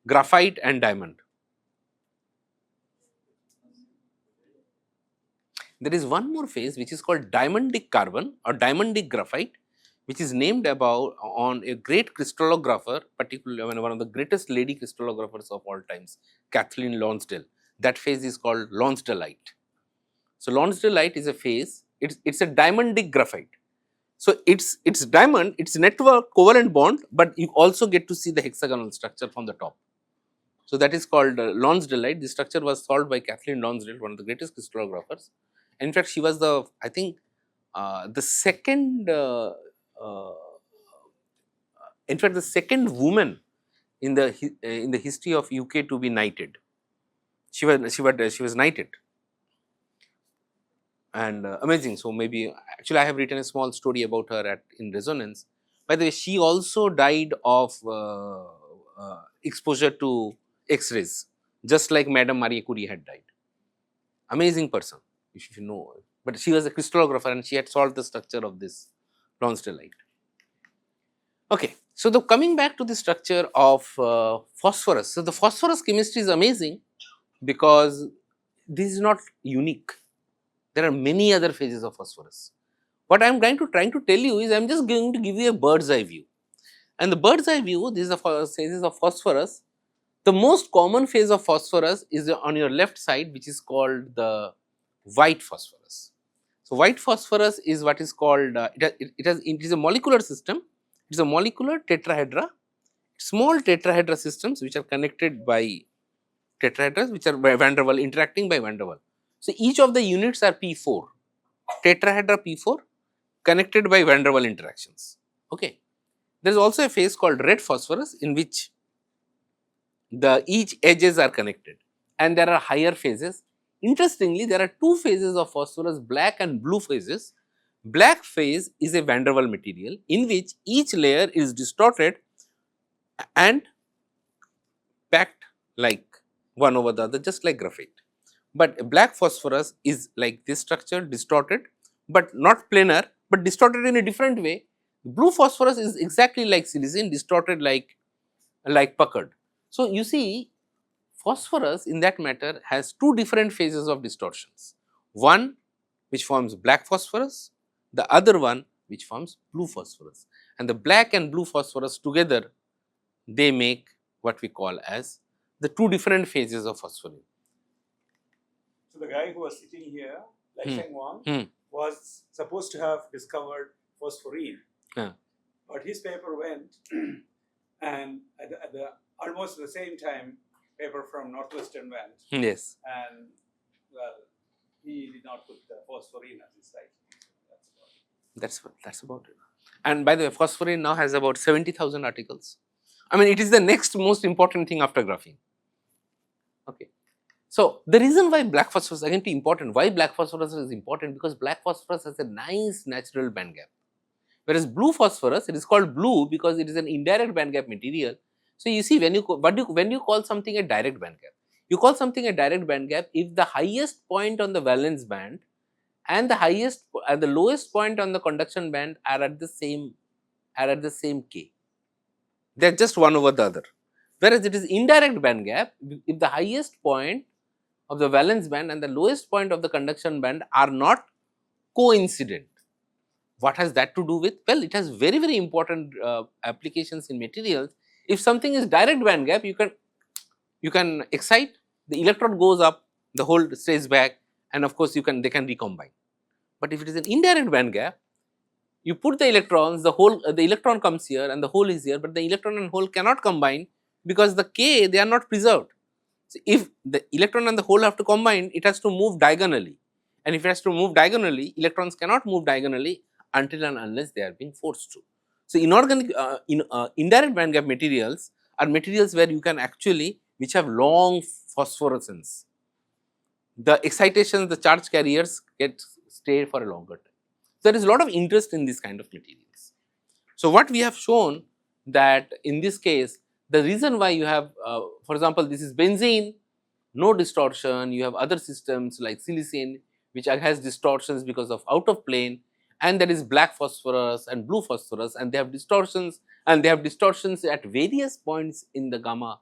graphite and diamond. There is one more phase which is called diamondic carbon or diamondic graphite, which is named on a great crystallographer, particularly one of the greatest lady crystallographers of all times, Kathleen Lonsdale. That phase is called Lonsdaleite. So, Lonsdaleite is a phase, it's a diamondic graphite. So, it's diamond, it's network covalent bond, but you also get to see the hexagonal structure from the top. So, that is called Lonsdaleite. This structure was solved by Kathleen Lonsdale, one of the greatest crystallographers. In fact, she was the second woman in the history of UK to be knighted. She was knighted, and amazing. So, maybe actually I have written a small story about her in Resonance. By the way, she also died of exposure to X-rays, just like Madame Marie Curie had died. Amazing person, if you know. But she was a crystallographer and she had solved the structure of this Lonsdaleite. Okay. So, coming back to the structure of phosphorus. So, the phosphorus chemistry is amazing because this is not unique. There are many other phases of phosphorus. What I am trying to tell you is I am just going to give you a bird's eye view. And the bird's eye view, these are phases of phosphorus. The most common phase of phosphorus is on your left side, which is called the white phosphorus. So, white phosphorus is what is called, it is a molecular system, it is a molecular tetrahedra, small tetrahedra systems which are connected by tetrahedras which are by van der Waals, interacting by van der Waals. So, each of the units are P4, tetrahedra P4 connected by van der Waals interactions. Okay. There is also a phase called red phosphorus in which each edges are connected, and there are higher phases. Interestingly, there are two phases of phosphorus, black and blue phases. Black phase is a van der Waals material in which each layer is distorted and packed like one over the other, just like graphite. But black phosphorus is like this structure, distorted, but not planar, but distorted in a different way. Blue phosphorus is exactly like silicon, distorted like puckered. So, you see, phosphorus in that matter has two different phases of distortions. One which forms black phosphorus, the other one which forms blue phosphorus. And the black and blue phosphorus together, they make what we call as the two different phases of phosphorus. So the guy who was sitting here, Lai Sheng Wang, Hmm. was supposed to have discovered phosphorine, Yeah. but his paper went, and at the almost the same time, paper from Northwestern went, Yes. and well, he did not put the phosphorine as his title. That's about it. And by the way, phosphorine now has about 70,000 articles. I mean, it is the next most important thing after graphene. Okay. So, the reason why black phosphorus again important, why black phosphorus is important, because black phosphorus has a nice natural band gap, whereas blue phosphorus, it is called blue because it is an indirect band gap material. So, you see, when you call something a direct band gap, you call something a direct band gap if the highest point on the valence band and the lowest point on the conduction band are at the same K. They are just one over the other. Whereas it is indirect band gap if the highest point of the valence band and the lowest point of the conduction band are not coincident. What has that to do with? Well, it has very, very important applications in materials. If something is direct band gap, you can excite, the electron goes up, the hole stays back, and of course they can recombine. But if it is an indirect band gap, you put the electrons, the electron comes here and the hole is here, but the electron and hole cannot combine because the K, they are not preserved. So, if the electron and the hole have to combine, it has to move diagonally, and if it has to move diagonally, electrons cannot move diagonally until and unless they are being forced to. So, indirect band gap materials are materials where you can actually, which have long phosphorescence. The excitations, the charge carriers stay for a longer time. There is a lot of interest in this kind of materials. So, what we have shown that in this case, the reason why you have, for example, this is benzene, no distortion, you have other systems like silicene, which has distortions because of out of plane, and there is black phosphorus and blue phosphorus, and they have distortions, at various points in the gamma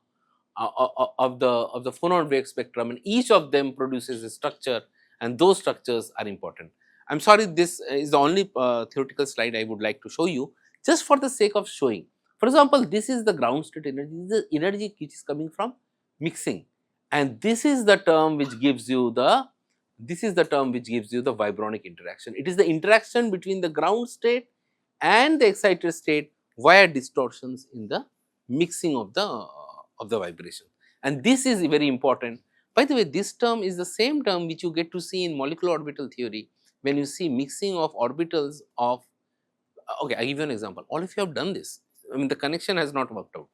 of the phonon wave spectrum, and each of them produces a structure, and those structures are important. I am sorry, this is the only theoretical slide I would like to show you, just for the sake of showing. For example, this is the ground state energy, this is the energy which is coming from mixing, and this is the term which gives you the vibronic interaction. It is the interaction between the ground state and the excited state via distortions in the mixing of the vibration, and this is very important. By the way, this term is the same term which you get to see in molecular orbital theory when you see mixing of orbitals of, okay, I give you an example. All of you have done this. I mean, the connection has not worked out.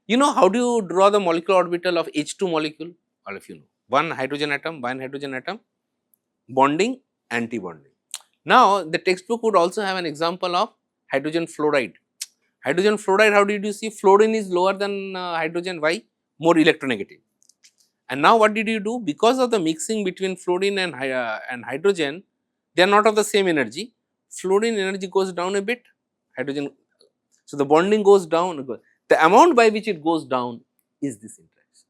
You know how do you draw the molecular orbital of H2 molecule? All of you know. One hydrogen atom, bonding, anti-bonding. Now, the textbook would also have an example of hydrogen fluoride. Hydrogen fluoride, how did you see? Fluorine is lower than hydrogen. Why? More electronegative. And now, what did you do? Because of the mixing between fluorine and hydrogen, they are not of the same energy. Fluorine energy goes down a bit, hydrogen. So, the bonding goes down. The amount by which it goes down is this interaction.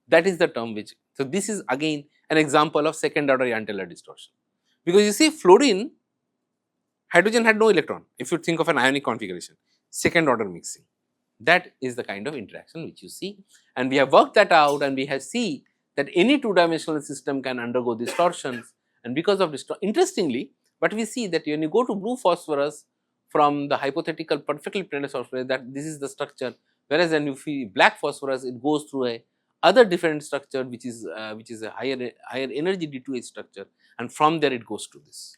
That is the term which. So, this is again an example of second order Ion-Taylor distortion. Because you see, fluorine, hydrogen had no electron, if you think of an ionic configuration, second order mixing. That is the kind of interaction which you see, and we have worked that out, and we have seen that any two-dimensional system can undergo distortions, and because of interestingly, but we see that when you go to blue phosphorus from the hypothetical perfectly planar phosphorus, that this is the structure, whereas when you see black phosphorus, it goes through a other different structure which is a higher energy D2H structure, and from there it goes to this.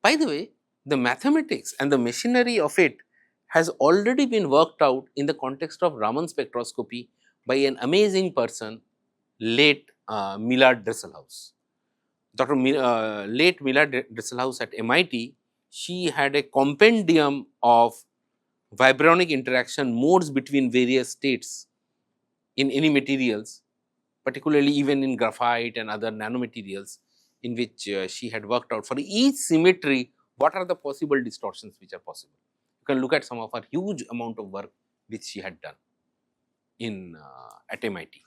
By the way, the mathematics and the machinery of it has already been worked out in the context of Raman spectroscopy by an amazing person, late Millard Dresselhaus. Late Millard Dresselhaus at MIT, she had a compendium of vibronic interaction modes between various states in any materials, particularly even in graphite and other nanomaterials, in which she had worked out for each symmetry what are the possible distortions which are possible. You can look at some of her huge amount of work which she had done in at MIT.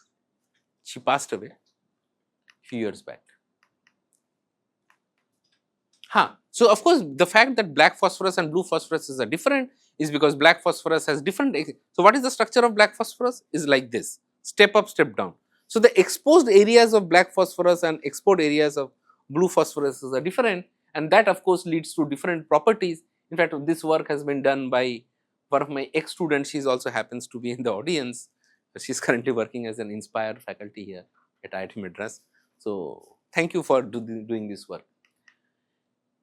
She passed away a few years back. So, of course, the fact that black phosphorus and blue phosphorus are different is because black phosphorus has different. So, what is the structure of black phosphorus? Is like this, step up, step down. So, the exposed areas of black phosphorus and exposed areas of blue phosphorus are different, and that of course leads to different properties. In fact, this work has been done by one of my ex students. She also happens to be in the audience. She is currently working as an Inspire faculty here at IIT Madras. So, thank you for doing this work.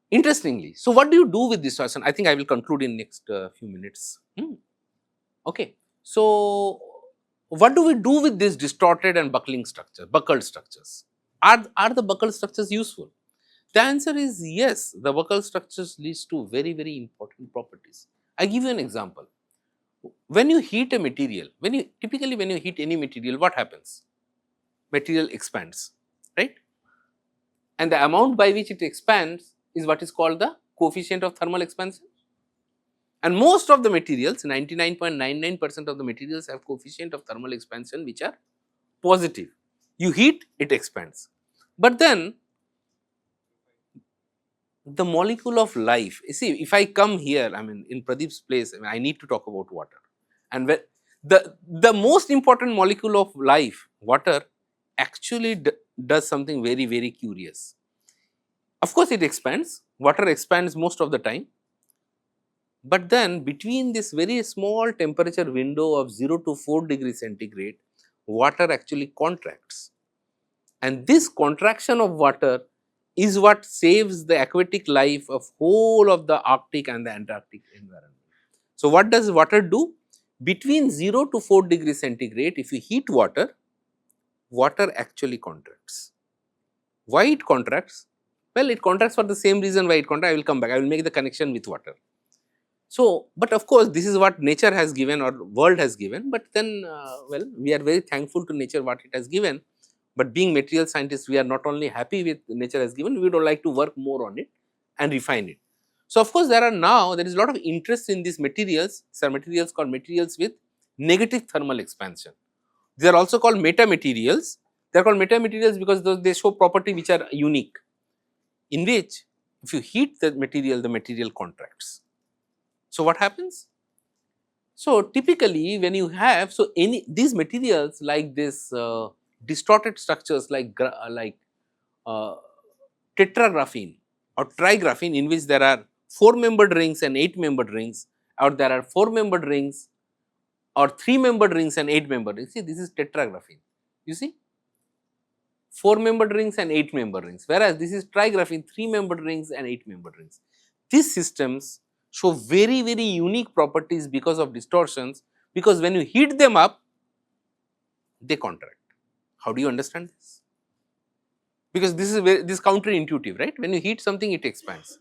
Interestingly, so what do you do with distortion? I think I will conclude in next few minutes. Okay. So, what do we do with this distorted and buckling structure, buckled structures? Are the buckled structures useful? The answer is yes. The buckled structures leads to very, very important properties. I give you an example. When you heat a material, typically when you heat any material, what happens? Material expands, right? And the amount by which it expands is what is called the coefficient of thermal expansion. And most of the materials, 99.99% of the materials have coefficient of thermal expansion which are positive. You heat, it expands. But then the molecule of life, you see, if I come here, I mean in Pradeep's place, I need to talk about water. And when the most important molecule of life, water, actually does something very, very curious. Of course, it expands, water expands most of the time, but then between this very small temperature window of 0 to 4 degrees centigrade, water actually contracts. And this contraction of water is what saves the aquatic life of whole of the Arctic and the Antarctic environment. So, what does water do? Between 0 to 4 degrees centigrade, if you heat water, water actually contracts. Why it contracts? Well, it contracts for the same reason why it contracts. I will come back, I will make the connection with water. So, but of course, this is what nature has given or world has given, but then well, we are very thankful to nature what it has given, but being material scientists, we are not only happy with nature has given, we would like to work more on it and refine it. So, of course, there is a lot of interest in these materials. Some materials called materials with negative thermal expansion. They are also called metamaterials. They are called metamaterials because they show property which are unique, in which if you heat the material contracts. So, what happens? So, typically when you have, so these materials like this distorted structures like tetragraphene or trigraphene, in which there are 4-membered rings and 8-membered rings, or there are 4-membered rings or 3-membered rings and 8-membered rings. See, this is tetragraphene, you see, 4-membered rings and 8-membered rings, whereas this is trigraphene, 3-membered rings and 8-membered rings. These systems show very, very unique properties because of distortions, because when you heat them up, they contract. How do you understand this? Because this is counterintuitive, right? When you heat something, it expands.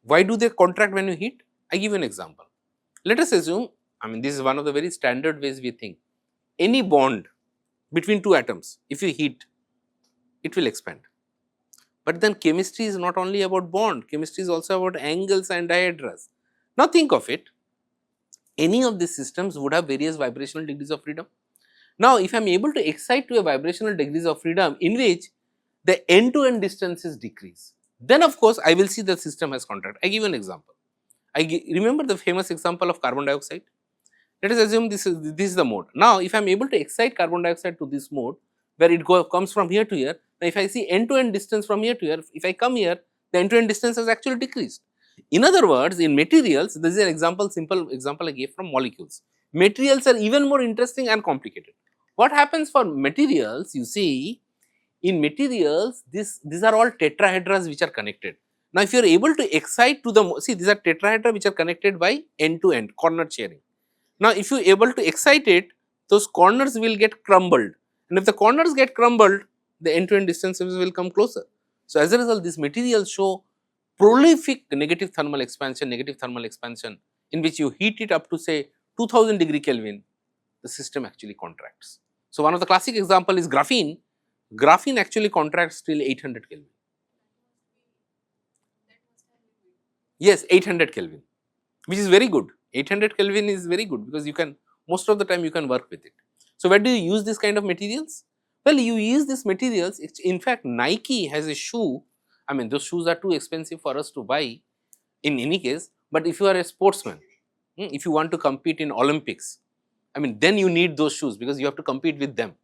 Why do they contract when you heat? I give you an example. Let us assume, I mean, this is one of the very standard ways we think. Any bond between two atoms, if you heat, it will expand. But then chemistry is not only about bond, chemistry is also about angles and dihedras. Now think of it, any of these systems would have various vibrational degrees of freedom. Now, if I am able to excite to a vibrational degrees of freedom in which the end-to-end distances decrease, then of course, I will see the system has contract. I give you an example. Remember the famous example of carbon dioxide. Let us assume this is the mode. Now, if I am able to excite carbon dioxide to this mode, where it comes from here to here, now if I see end-to-end distance from here to here, if I come here, the end-to-end distance has actually decreased. In other words, in materials, this is an example, simple example I gave from molecules. Materials are even more interesting and complicated. What happens for materials? You see, in materials, these are all tetrahedras which are connected. Now, if you are able to excite to the, see, these are tetrahedra which are connected by end-to-end corner sharing. Now, if you are able to excite it, those corners will get crumbled, and if the corners get crumbled, the end-to-end distances will come closer. So, as a result, these materials show prolific negative thermal expansion in which you heat it up to say 2000 degree Kelvin, the system actually contracts. So, one of the classic example is graphene. Graphene actually contracts till 800 Kelvin. Yes, 800 Kelvin, which is very good. 800 Kelvin is very good because you can, most of the time you can work with it. So, where do you use this kind of materials? Well, you use these materials, in fact, Nike has a shoe. I mean, those shoes are too expensive for us to buy in any case, but if you are a sportsman, if you want to compete in Olympics, I mean, then you need those shoes because you have to compete with them.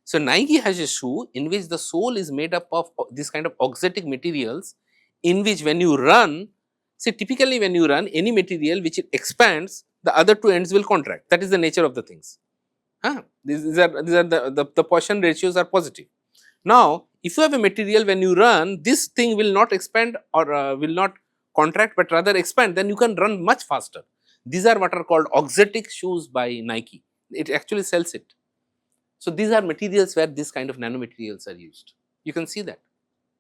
So, Nike has a shoe in which the sole is made up of this kind of auxetic materials, in which when you run, see, typically when you run any material which it expands, the other two ends will contract. That is the nature of the things. These are the Poisson ratios are positive. Now, if you have a material when you run, this thing will not expand or will not contract, but rather expand, then you can run much faster. These are what are called auxetic shoes by Nike. It actually sells it. So, these are materials where this kind of nanomaterials are used. You can see that.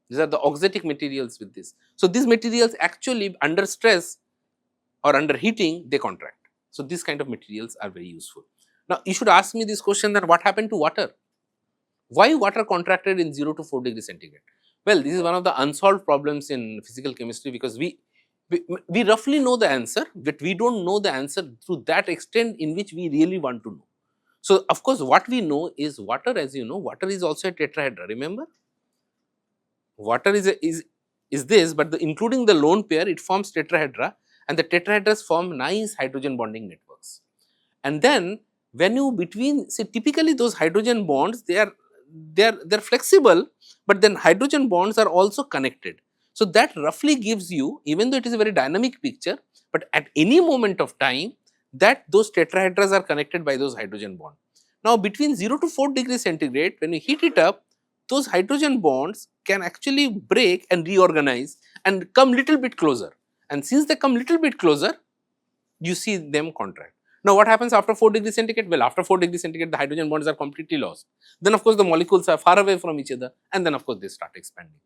These are the auxetic materials with this. So, these materials actually under stress or under heating, they contract. So, these kind of materials are very useful. Now, you should ask me this question, that what happened to water? Why water contracted in 0 to 4 degrees centigrade? Well, this is one of the unsolved problems in physical chemistry, because we roughly know the answer, but we do not know the answer to that extent in which we really want to know. So, of course, what we know is water, as you know, water is also a tetrahedra, remember? Water is this, but including the lone pair, it forms tetrahedra, and the tetrahedras form nice hydrogen bonding networks. And then when you between, say, typically those hydrogen bonds, they're flexible, but then hydrogen bonds are also connected. So, that roughly gives you, even though it is a very dynamic picture, but at any moment of time, that those tetrahedras are connected by those hydrogen bonds. Now, between 0 to 4 degrees centigrade, when you heat it up, those hydrogen bonds can actually break and reorganize and come little bit closer. And since they come little bit closer, you see them contract. Now, what happens after 4 degrees centigrade? Well, after 4 degrees centigrade, the hydrogen bonds are completely lost. Then, of course, the molecules are far away from each other, and then, of course, they start expanding.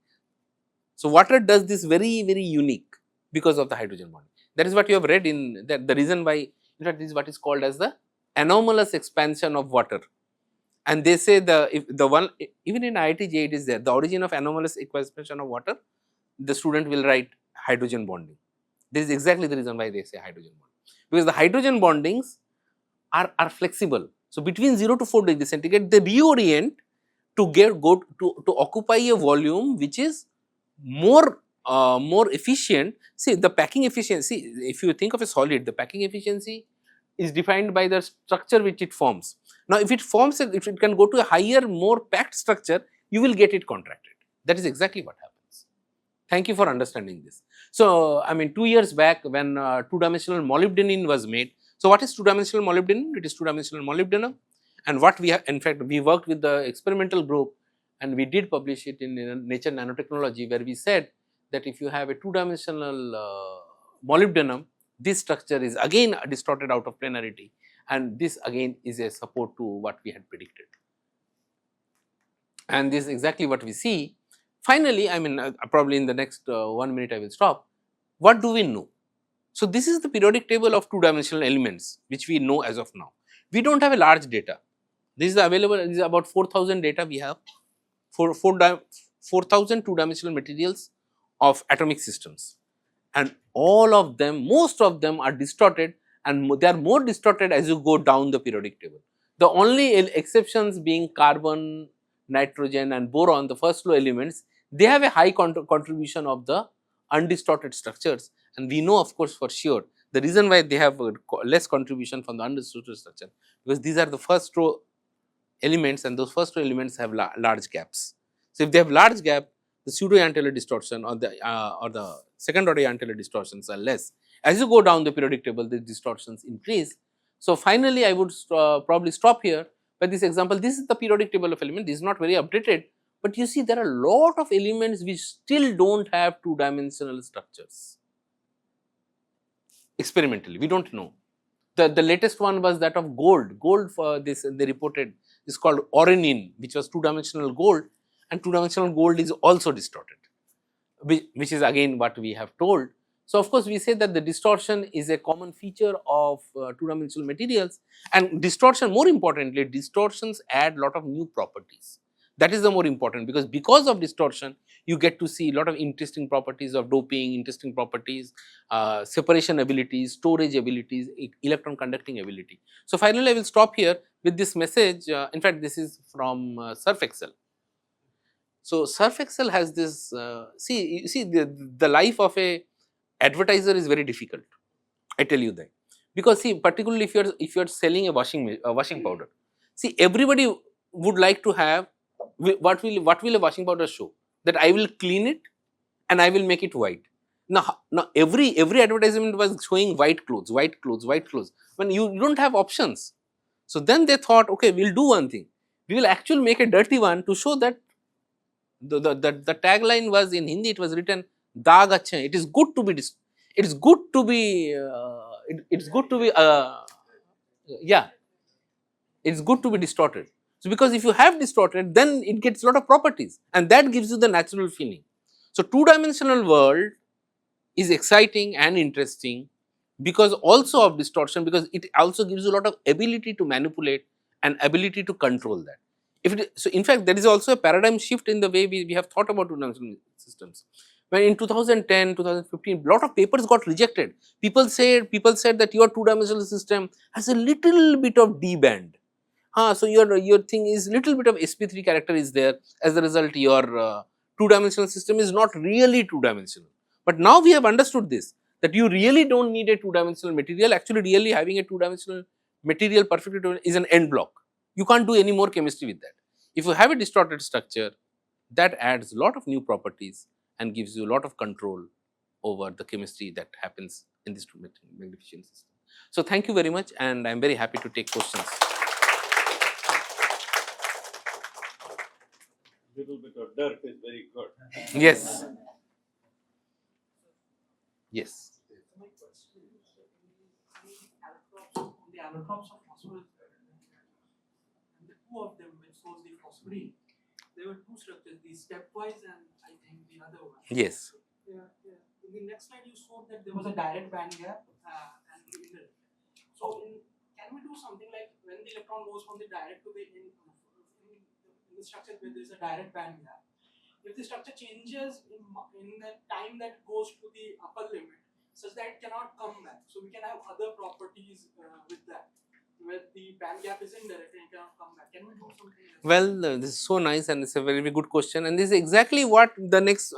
So, water does this very, very unique because of the hydrogen bond. That is what you have read in that, the reason why, in fact, this is what is called as the anomalous expansion of water. And they say even in IIT JEE it is there, the origin of anomalous expansion of water, the student will write hydrogen bonding. This is exactly the reason why they say hydrogen bonding, because the hydrogen bondings are flexible. So, between 0 to 4 degrees centigrade, they reorient to occupy a volume which is more efficient. See, the packing efficiency, if you think of a solid, the packing efficiency is defined by the structure which it forms. Now, if if it can go to a higher, more packed structure, you will get it contracted. That is exactly what happens. Thank you for understanding this. So, I mean, 2 years back, when two-dimensional molybdenum was made. So, what is two-dimensional molybdenum? It is two-dimensional molybdenum, and what we have, in fact, we worked with the experimental group, and we did publish it in Nature Nanotechnology, where we said that if you have a two-dimensional molybdenum, this structure is again distorted out of planarity, and this again is a support to what we had predicted. And this is exactly what we see. Finally, I mean, probably in the next 1 minute I will stop. What do we know? So, this is the periodic table of two-dimensional elements which we know as of now. We do not have a large data. This is available, this is about 4000 data we have, 4000 two-dimensional materials of atomic systems, and all of them, most of them are distorted, and they are more distorted as you go down the periodic table. The only exceptions being carbon, nitrogen and boron, the first low elements, they have a high contribution of the undistorted structures, and we know, of course, for sure the reason why they have less contribution from the undistorted structure, because these are the first row elements, and those first row elements have large gaps. So, if they have large gap, the pseudo-Ion-Taylor distortion or the second order Ion-Taylor distortions are less. As you go down the periodic table, the distortions increase. So, finally, I would probably stop here by this example. This is the periodic table of elements. This is not very updated, but you see there are a lot of elements which still do not have two-dimensional structures. Experimentally, we do not know. The latest one was that of gold. Gold, for this they reported, is called ornithine, which was two-dimensional gold, and two-dimensional gold is also distorted, which is again what we have told. So, of course, we say that the distortion is a common feature of two-dimensional materials, and distortion, more importantly, distortions add lot of new properties. That is the more important, because of distortion you get to see a lot of interesting properties of doping, interesting properties, separation abilities, storage abilities, electron conducting ability. So, finally, I will stop here with this message. In fact, this is from Surf Excel. So, Surf Excel has this, you see the life of a advertiser is very difficult, I tell you that, because see, particularly if you are selling a washing powder, see, everybody would like to have what will a washing powder show, that I will clean it and I will make it white. Now every advertisement was showing white clothes, white clothes, white clothes, when you don't have options. So then they thought, okay, we'll do one thing, we will actually make a dirty one to show that the tagline was in Hindi, it was written, Daag achhe hain. It is good to be it's good to be it's good to be yeah, it's good to be distorted. So because if you have distorted, then it gets a lot of properties, and that gives you the natural feeling. So two-dimensional world is exciting and interesting because also of distortion, because it also gives you a lot of ability to manipulate and ability to control that. So in fact, there is also a paradigm shift in the way we have thought about two-dimensional systems. When in 2010, 2015, lot of papers got rejected. People said that your two-dimensional system has a little bit of D band. So your thing is little bit of sp3 character is there. As a result, your two-dimensional system is not really two-dimensional. But now we have understood this, that you really don't need a two-dimensional material. Actually, really having a two-dimensional material perfectly is an end block. You can't do any more chemistry with that. If you have a distorted structure, that adds a lot of new properties and gives you a lot of control over the chemistry that happens in this magnificent system. So thank you very much, and I am very happy to take questions. Little bit of dirt is very good. Yes. Yes. My question is, the allotropes of phosphorus, and the two of them which shows the phosphorine, there were two structures, the stepwise and I think the other one. Yes. Yeah. In the next slide, you showed that there was a direct band gap and the indirect. So, can we do something like when the electron goes from the direct to the in the structure where there is a direct band gap, if the structure changes in the time that goes to the upper limit, such that it cannot come back. So we can have other properties with that, where the band gap is indirect and it cannot come back. Can we do something else? Well, this is so nice, and it's a very, very good question, and this is exactly what the next,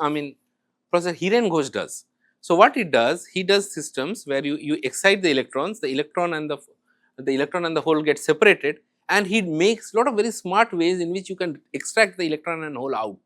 Professor Hiren Ghosh does. So what he does systems where you excite the electrons, the electron and the hole get separated, and he makes a lot of very smart ways in which you can extract the electron and hole out.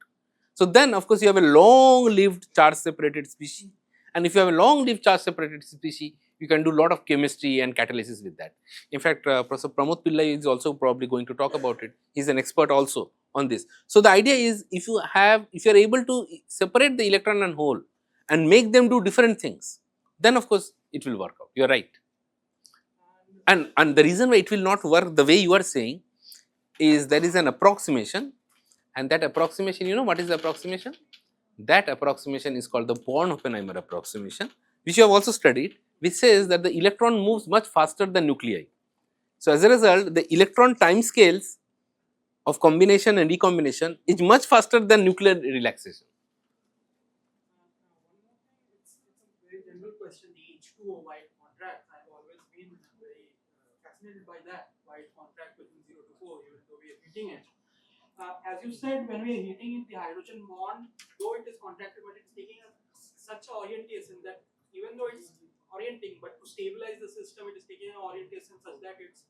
So then, of course, you have a long-lived charge-separated species, and if you have a long-lived charge-separated species, you can do a lot of chemistry and catalysis with that. In fact, Professor Pramod Pillai is also probably going to talk about it. He is an expert also on this. So the idea is, if you are able to separate the electron and hole and make them do different things, then of course it will work out. You are right. And the reason why it will not work the way you are saying is there is an approximation, and that approximation, you know what is the approximation? That approximation is called the Born-Oppenheimer approximation, which you have also studied, which says that the electron moves much faster than nuclei. So as a result, the electron time scales of combination and recombination is much faster than nuclear relaxation. One more thing, it's a very general question. The H2O white contract, I've always been very fascinated by that white contract between 0 to 4, even though we are heating it. As you said, when we are heating it, the hydrogen bond, though it is contracted, but it's taking such an orientation that even though it's orienting, but to stabilize the system, it is taking an orientation such that it's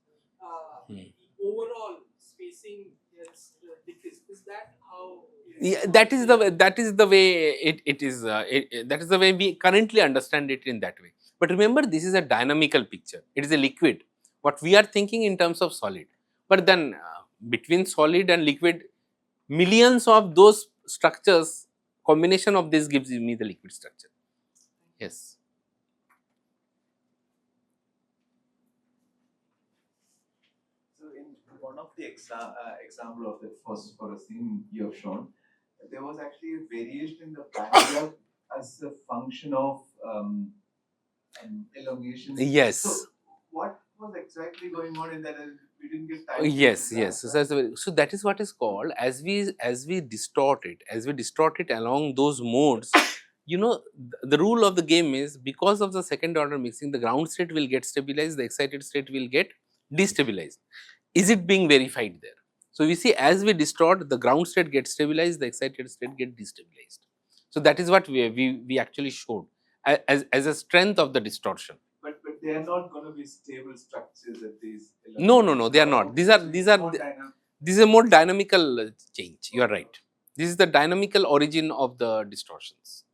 the overall spacing is decreased. Is that how? Yeah, that is the way it is. That is the way we currently understand it in that way. But remember, this is a dynamical picture. It is a liquid. What we are thinking in terms of solid, but then between solid and liquid, millions of those structures, combination of this gives me the liquid structure. Yes. So in one of the example of the phosphorus you have shown, there was actually a variation in the band gap as a function of elongation. Yes. So what was exactly going on in that? We didn't get time. Yes, to yes. grasp So, that. so that is what is called, as we distort it along those modes. You know, the rule of the game is, because of the second order mixing, the ground state will get stabilized, the excited state will get destabilized. Is it being verified there? So we see, as we distort, the ground state gets stabilized, the excited state get destabilized. So that is what we actually showed as a strength of the distortion. But they are not going to be stable structures at these. No, they are not. These are this is a more dynamical change. You are right. This is the dynamical origin of the distortions.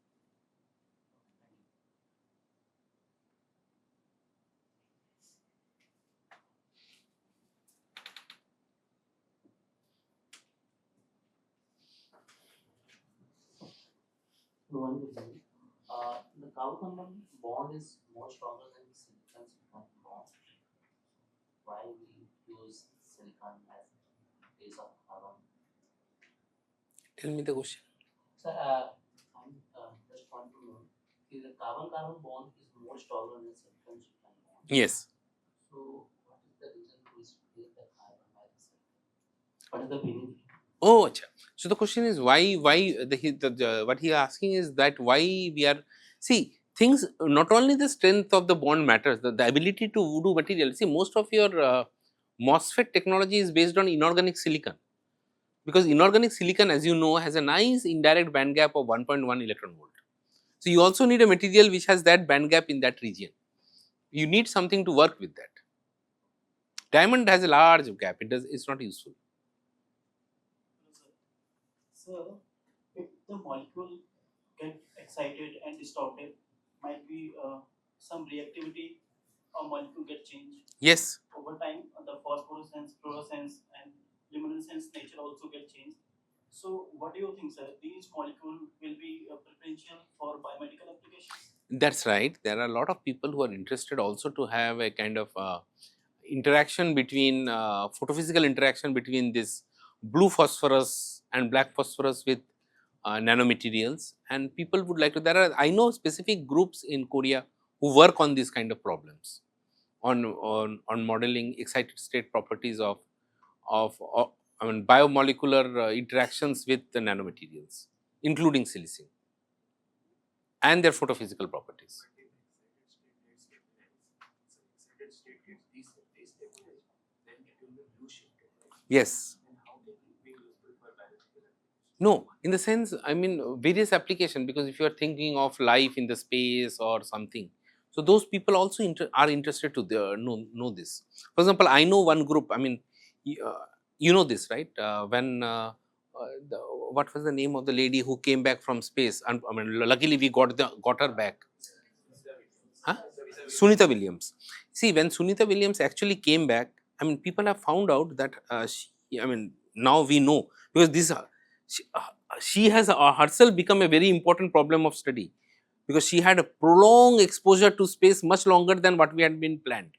One question. The carbon bond is more stronger than the silicon silicon bond. Why we use silicon as base of carbon? Tell me the question. Sir, I'm just want to know if the carbon bond is more stronger than silicon silicon bond. Yes. So what is the reason to split the carbon by the silicon? What is the benefit? Oh, acha. So the question is, why what he is asking is that why we are, see, things, not only the strength of the bond matters, the ability to do material. See, most of your MOSFET technology is based on inorganic silicon, because inorganic silicon, as you know, has a nice indirect band gap of 1.1 electron volt. So you also need a material which has that band gap in that region. You need something to work with that. Diamond has a large gap. It's not useful. So, if the molecule get excited and distorted, might be some reactivity or molecule get changed. Yes. Over time, the phosphorescence, fluorescence, and luminescence nature also get changed. So, what do you think, sir? These molecules will be preferential for biomedical applications? That's right. There are a lot of people who are interested also to have a kind of interaction between photophysical interaction between this blue phosphorus and black phosphorus with nanomaterials, and people would like to. I know specific groups in Korea who work on these kind of problems, on modeling excited state properties of I mean biomolecular interactions with the nanomaterials, including silicon, and their photophysical properties. Yes. No, in the sense, I mean, various application, because if you are thinking of life in the space or something, so those people also are interested to know this. For example, I know one group. I mean, you know this, right? The, what was the name of the lady who came back from space? And I mean, luckily we got her back. Huh? Sunita Williams. See, when Sunita Williams actually came back, I mean, people have found out that I mean, now we know, because she, uh, she has herself become a very important problem of study, because she had a prolonged exposure to space much longer than what we had been planned.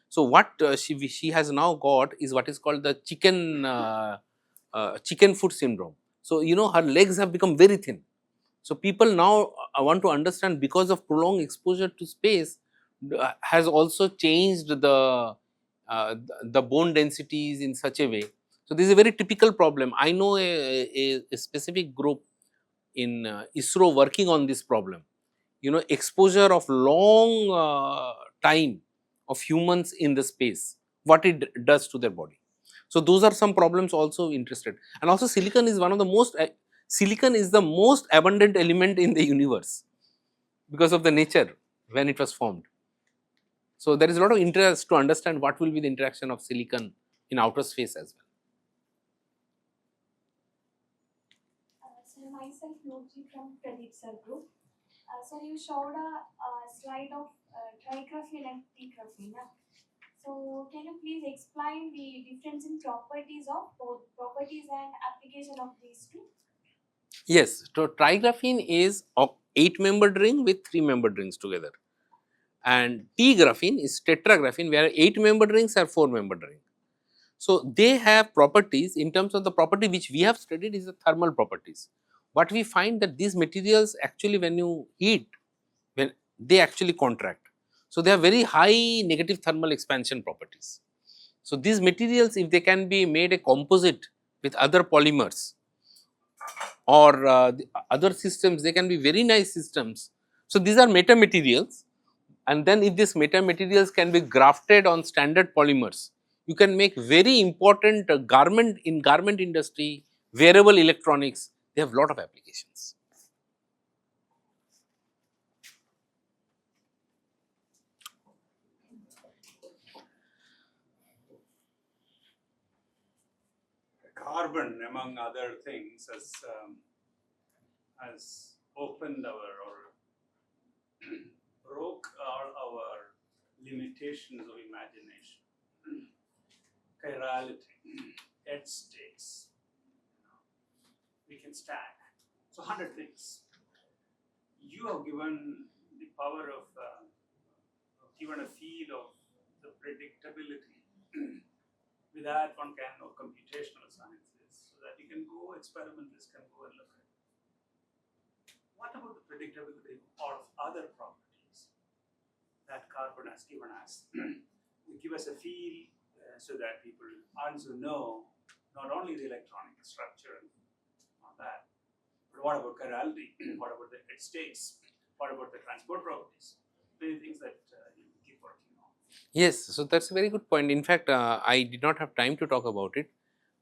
So what she has now got is what is called the chicken foot syndrome. So you know, her legs have become very thin. So people now want to understand, because of prolonged exposure to space has also changed the bone densities in such a way. So this is a very typical problem. I know a specific group in ISRO working on this problem. You know, exposure of long time of humans in the space, what it does to their body. So those are some problems also interested. And also silicon is one of the most silicon is the most abundant element in the universe because of the nature when it was formed. So there is a lot of interest to understand what will be the interaction of silicon in outer space as well. So myself, Nurji from Pradeep Sir Group. So you showed a slide of trigraphene and tegraphene. So can you please explain the difference in properties of both properties and application of these two? Yes, so trigraphene is 8-membered ring with 3-membered rings together, and T-graphene is tetragraphene, where 8-membered rings are 4-membered ring. So they have properties. In terms of the property which we have studied is the thermal properties. But we find that these materials actually, when you heat, when they actually contract. So, they have very high negative thermal expansion properties. So, these materials, if they can be made a composite with other polymers or the other systems, they can be very nice systems. So, these are metamaterials, and then if these metamaterials can be grafted on standard polymers, you can make very important garment in garment industry, wearable electronics, they have lot of applications. Carbon, among other things, has opened or broke all our limitations of imagination. Chirality, edge states, we can stack. So 100 things. You have given the power of, given a feel of the predictability. With that, one can know computational sciences, so that you can go, experimentists can go and look at. What about the predictability of other properties that carbon has given us? Give us a feel so that people also know not only the electronic structure and all that, but what about chirality? What about the edge states? What about the transport properties? Many things that you keep working on. Yes, so that's a very good point. In fact, I did not have time to talk about it.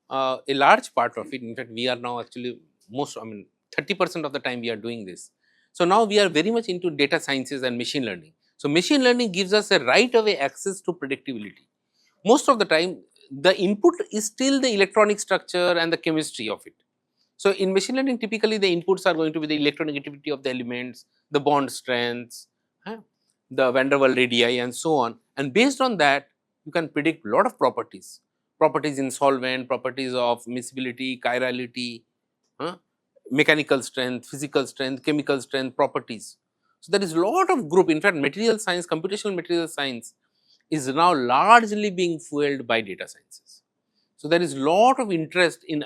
A large part of it, in fact, we are now actually 30% of the time we are doing this. So, now we are very much into data sciences and machine learning. So, machine learning gives us a right away access to predictability. Most of the time, the input is still the electronic structure and the chemistry of it. So, in machine learning, typically the inputs are going to be the electronegativity of the elements, the bond strengths, the van der Waals radii and so on, and based on that you can predict lot of properties, properties in solvent, properties of miscibility, chirality, mechanical strength, physical strength, chemical strength properties. So, there is lot of group, in fact material science, computational material science is now largely being fueled by data sciences. So, there is lot of interest in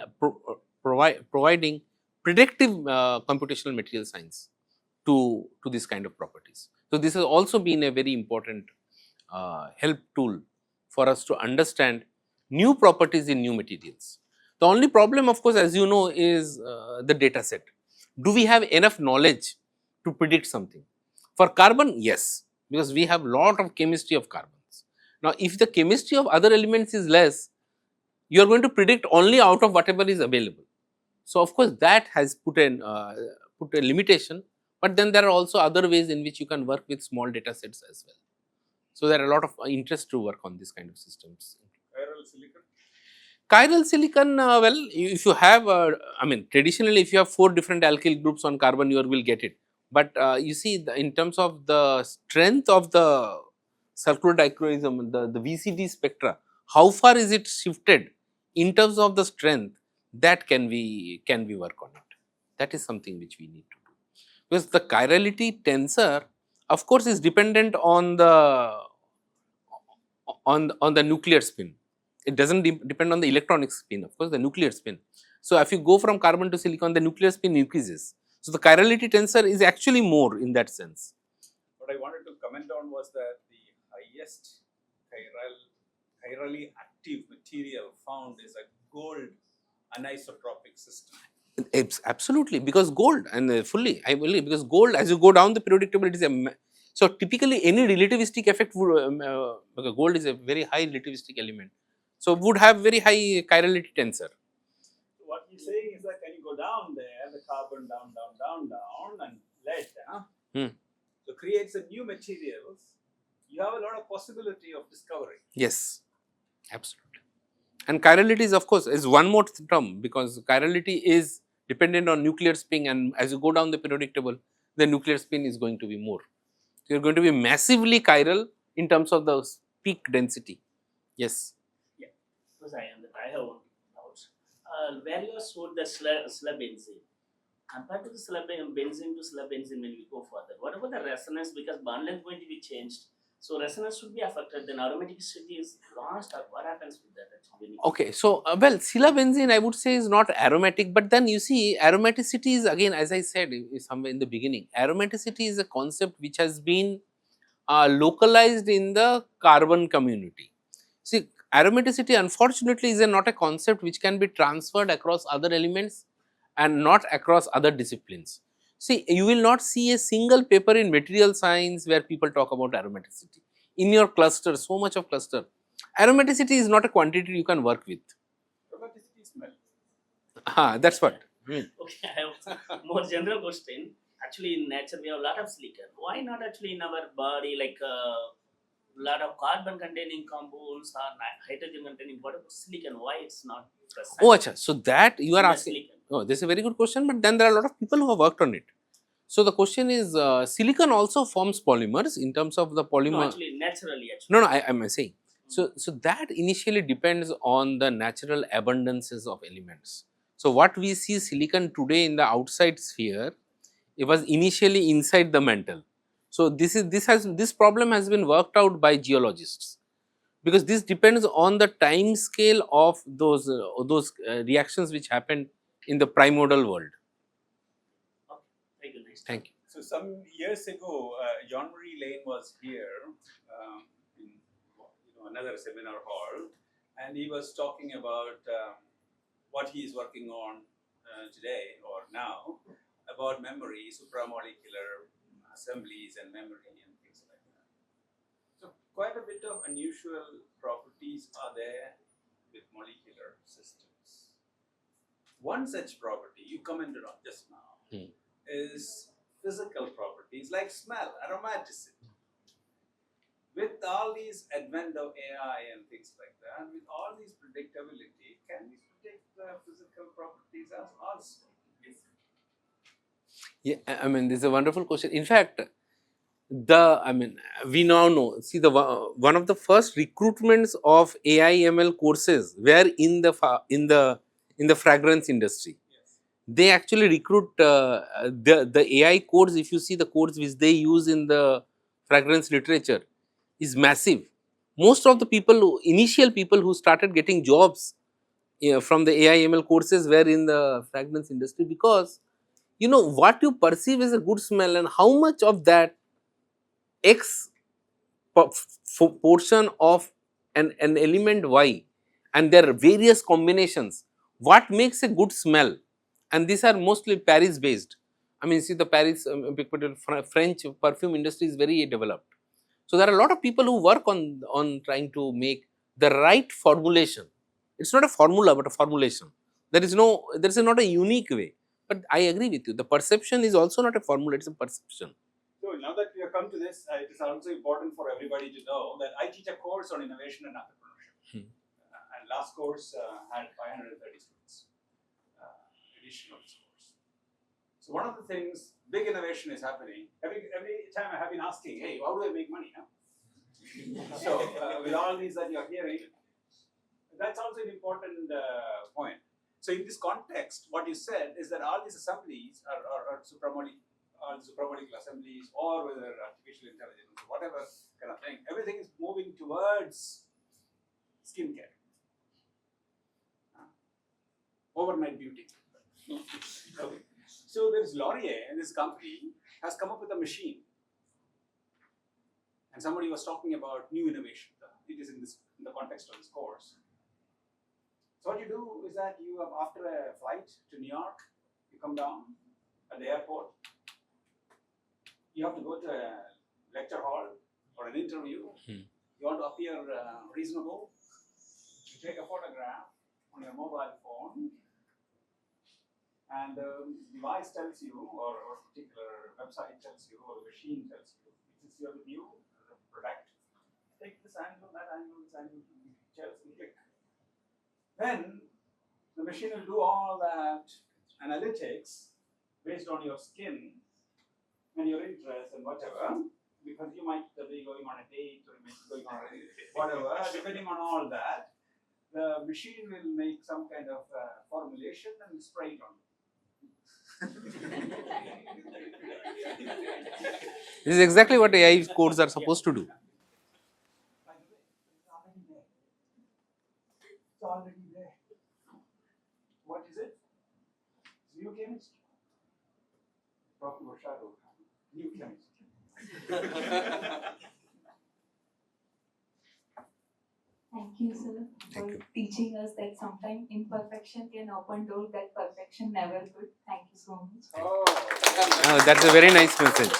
providing predictive computational material science to this kind of properties. So, this has also been a very important help tool for us to understand new properties in new materials. The only problem, of course, as you know, is the data set. Do we have enough knowledge to predict something? For carbon, yes, because we have lot of chemistry of carbons. Now, if the chemistry of other elements is less, you are going to predict only out of whatever is available. So, of course, that has put a limitation, but then there are also other ways in which you can work with small data sets as well. So, there are a lot of interest to work on this kind of systems. Chiral silicon. Chiral silicon, well, if you have, traditionally if you have 4 different alkyl groups on carbon, you will get it. But you see, in terms of the strength of the circular dichroism, the VCD spectra, how far is it shifted in terms of the strength, that can we work on it. That is something which we need to do. Because the chirality tensor, of course, is dependent on the nuclear spin. It does not depend on the electronic spin, of course, the nuclear spin. So, if you go from carbon to silicon, the nuclear spin increases. So, the chirality tensor is actually more in that sense. What I wanted to comment on was that the highest chirally active material found is a gold anisotropic system. Absolutely, because gold, and fully I believe, because gold, as you go down the periodic table, it is a so typically any relativistic effect would gold is a very high relativistic element, so would have very high chirality tensor. So what he's saying is that when you go down there, the carbon down, and lead, so creates a new materials. You have a lot of possibility of discovery. Yes, absolutely. And chirality is, of course, is one more term, because chirality is dependent on nuclear spin, and as you go down the periodic table, the nuclear spin is going to be more. So, you are going to be massively chiral in terms of the peak density. Yes. Yeah. Prof.Ayan, I have one doubt. Where you showed the slab benzene, compared to the slab benzene to slab benzene, when we go further, what about the resonance? Because bond length going to be changed. So resonance should be affected. Then aromaticity is lost. Or what happens with that? Actually? Okay, so well, silabenzene I would say is not aromatic, but then you see aromaticity is again, as I said somewhere in the beginning, aromaticity is a concept which has been localized in the carbon community. See, aromaticity unfortunately is not a concept which can be transferred across other elements and not across other disciplines. See, you will not see a single paper in material science where people talk about aromaticity. In your cluster, so much of cluster. Aromaticity is not a quantity you can work with. Aromaticity smell. That's what. Okay, I have more general question. Actually, in nature we have a lot of silicon. Why not actually in our body like lot of carbon containing compounds or hydrogen containing whatever silicon? Why it's not present? Oh, acha. So that you are in the asking. silicon? Oh, this is a very good question. But then there are a lot of people who have worked on it. So the question is, silicon also forms polymers in terms of the polymer. No, actually, naturally. Actually. No, I am saying. So that initially depends on the natural abundances of elements. So what we see silicon today in the outside sphere, it was initially inside the mantle. So this problem has been worked out by geologists, because this depends on the time scale of those reactions which happened in the primordial world. Very nice. Thank you. So some years ago, Jean-Marie Lane was here in another seminar hall, and he was talking about what he is working on today or now about memory, supramolecular assemblies and memory and things like that. So quite a bit of unusual properties are there with molecular systems. One such property you commented on just now is physical properties like smell, aromaticity. With all these advent of AI and things like that, with all these predictability, can we predict the physical properties as also? Yeah, I mean, this is a wonderful question. In fact, we now know. See, one of the first recruitments of AI ML courses were in the fragrance industry. Yes. They actually recruit the AI codes. If you see the codes which they use in the fragrance literature, is massive. Most of the initial people who started getting jobs from the AI ML courses were in the fragrance industry, because what you perceive as a good smell and how much of that X portion of an element Y and their various combinations, what makes a good smell, and these are mostly Paris based. I mean, see, the Paris French perfume industry is very developed. So there are a lot of people who work on trying to make the right formulation. It's not a formula, but a formulation. There is not a unique way. But I agree with you. The perception is also not a formula; it's a perception. So now that we have come to this, it is also important for everybody to know that I teach a course on innovation and entrepreneurship. And last course had 530 students, edition of this course. So one of the things, big innovation is happening. Every time I have been asking, hey, how do I make money? Huh? So with all these that you are hearing, that's also an important point. So in this context, what you said is that all these assemblies are supramolecular assemblies, or whether artificial intelligence, or whatever kind of thing, everything is moving towards skincare. Overnight beauty. Okay. So there's Laurier, and this company has come up with a machine. And somebody was talking about new innovation. It is in the context of this course. So what you do is that you have, after a flight to New York, you come down at the airport. You have to go to a lecture hall or an interview. You want to appear reasonable. You take a photograph on your mobile phone, and the device tells you, or a particular website tells you, or the machine tells you, this is your view, the product. Take this angle, that angle, this angle, pictures, and click. Then the machine will do all that analytics based on your skin and your interest and whatever, because you might be going on a date or you might be going on whatever, depending on all that, the machine will make some kind of formulation and spray it on you. This is exactly what AI codes are supposed to do. Prof. Mosharo, new chemistry. Thank you, sir, Thank for you. teaching us that sometimes imperfection can open door that perfection never could. Thank you so much. Oh, That's a very nice message.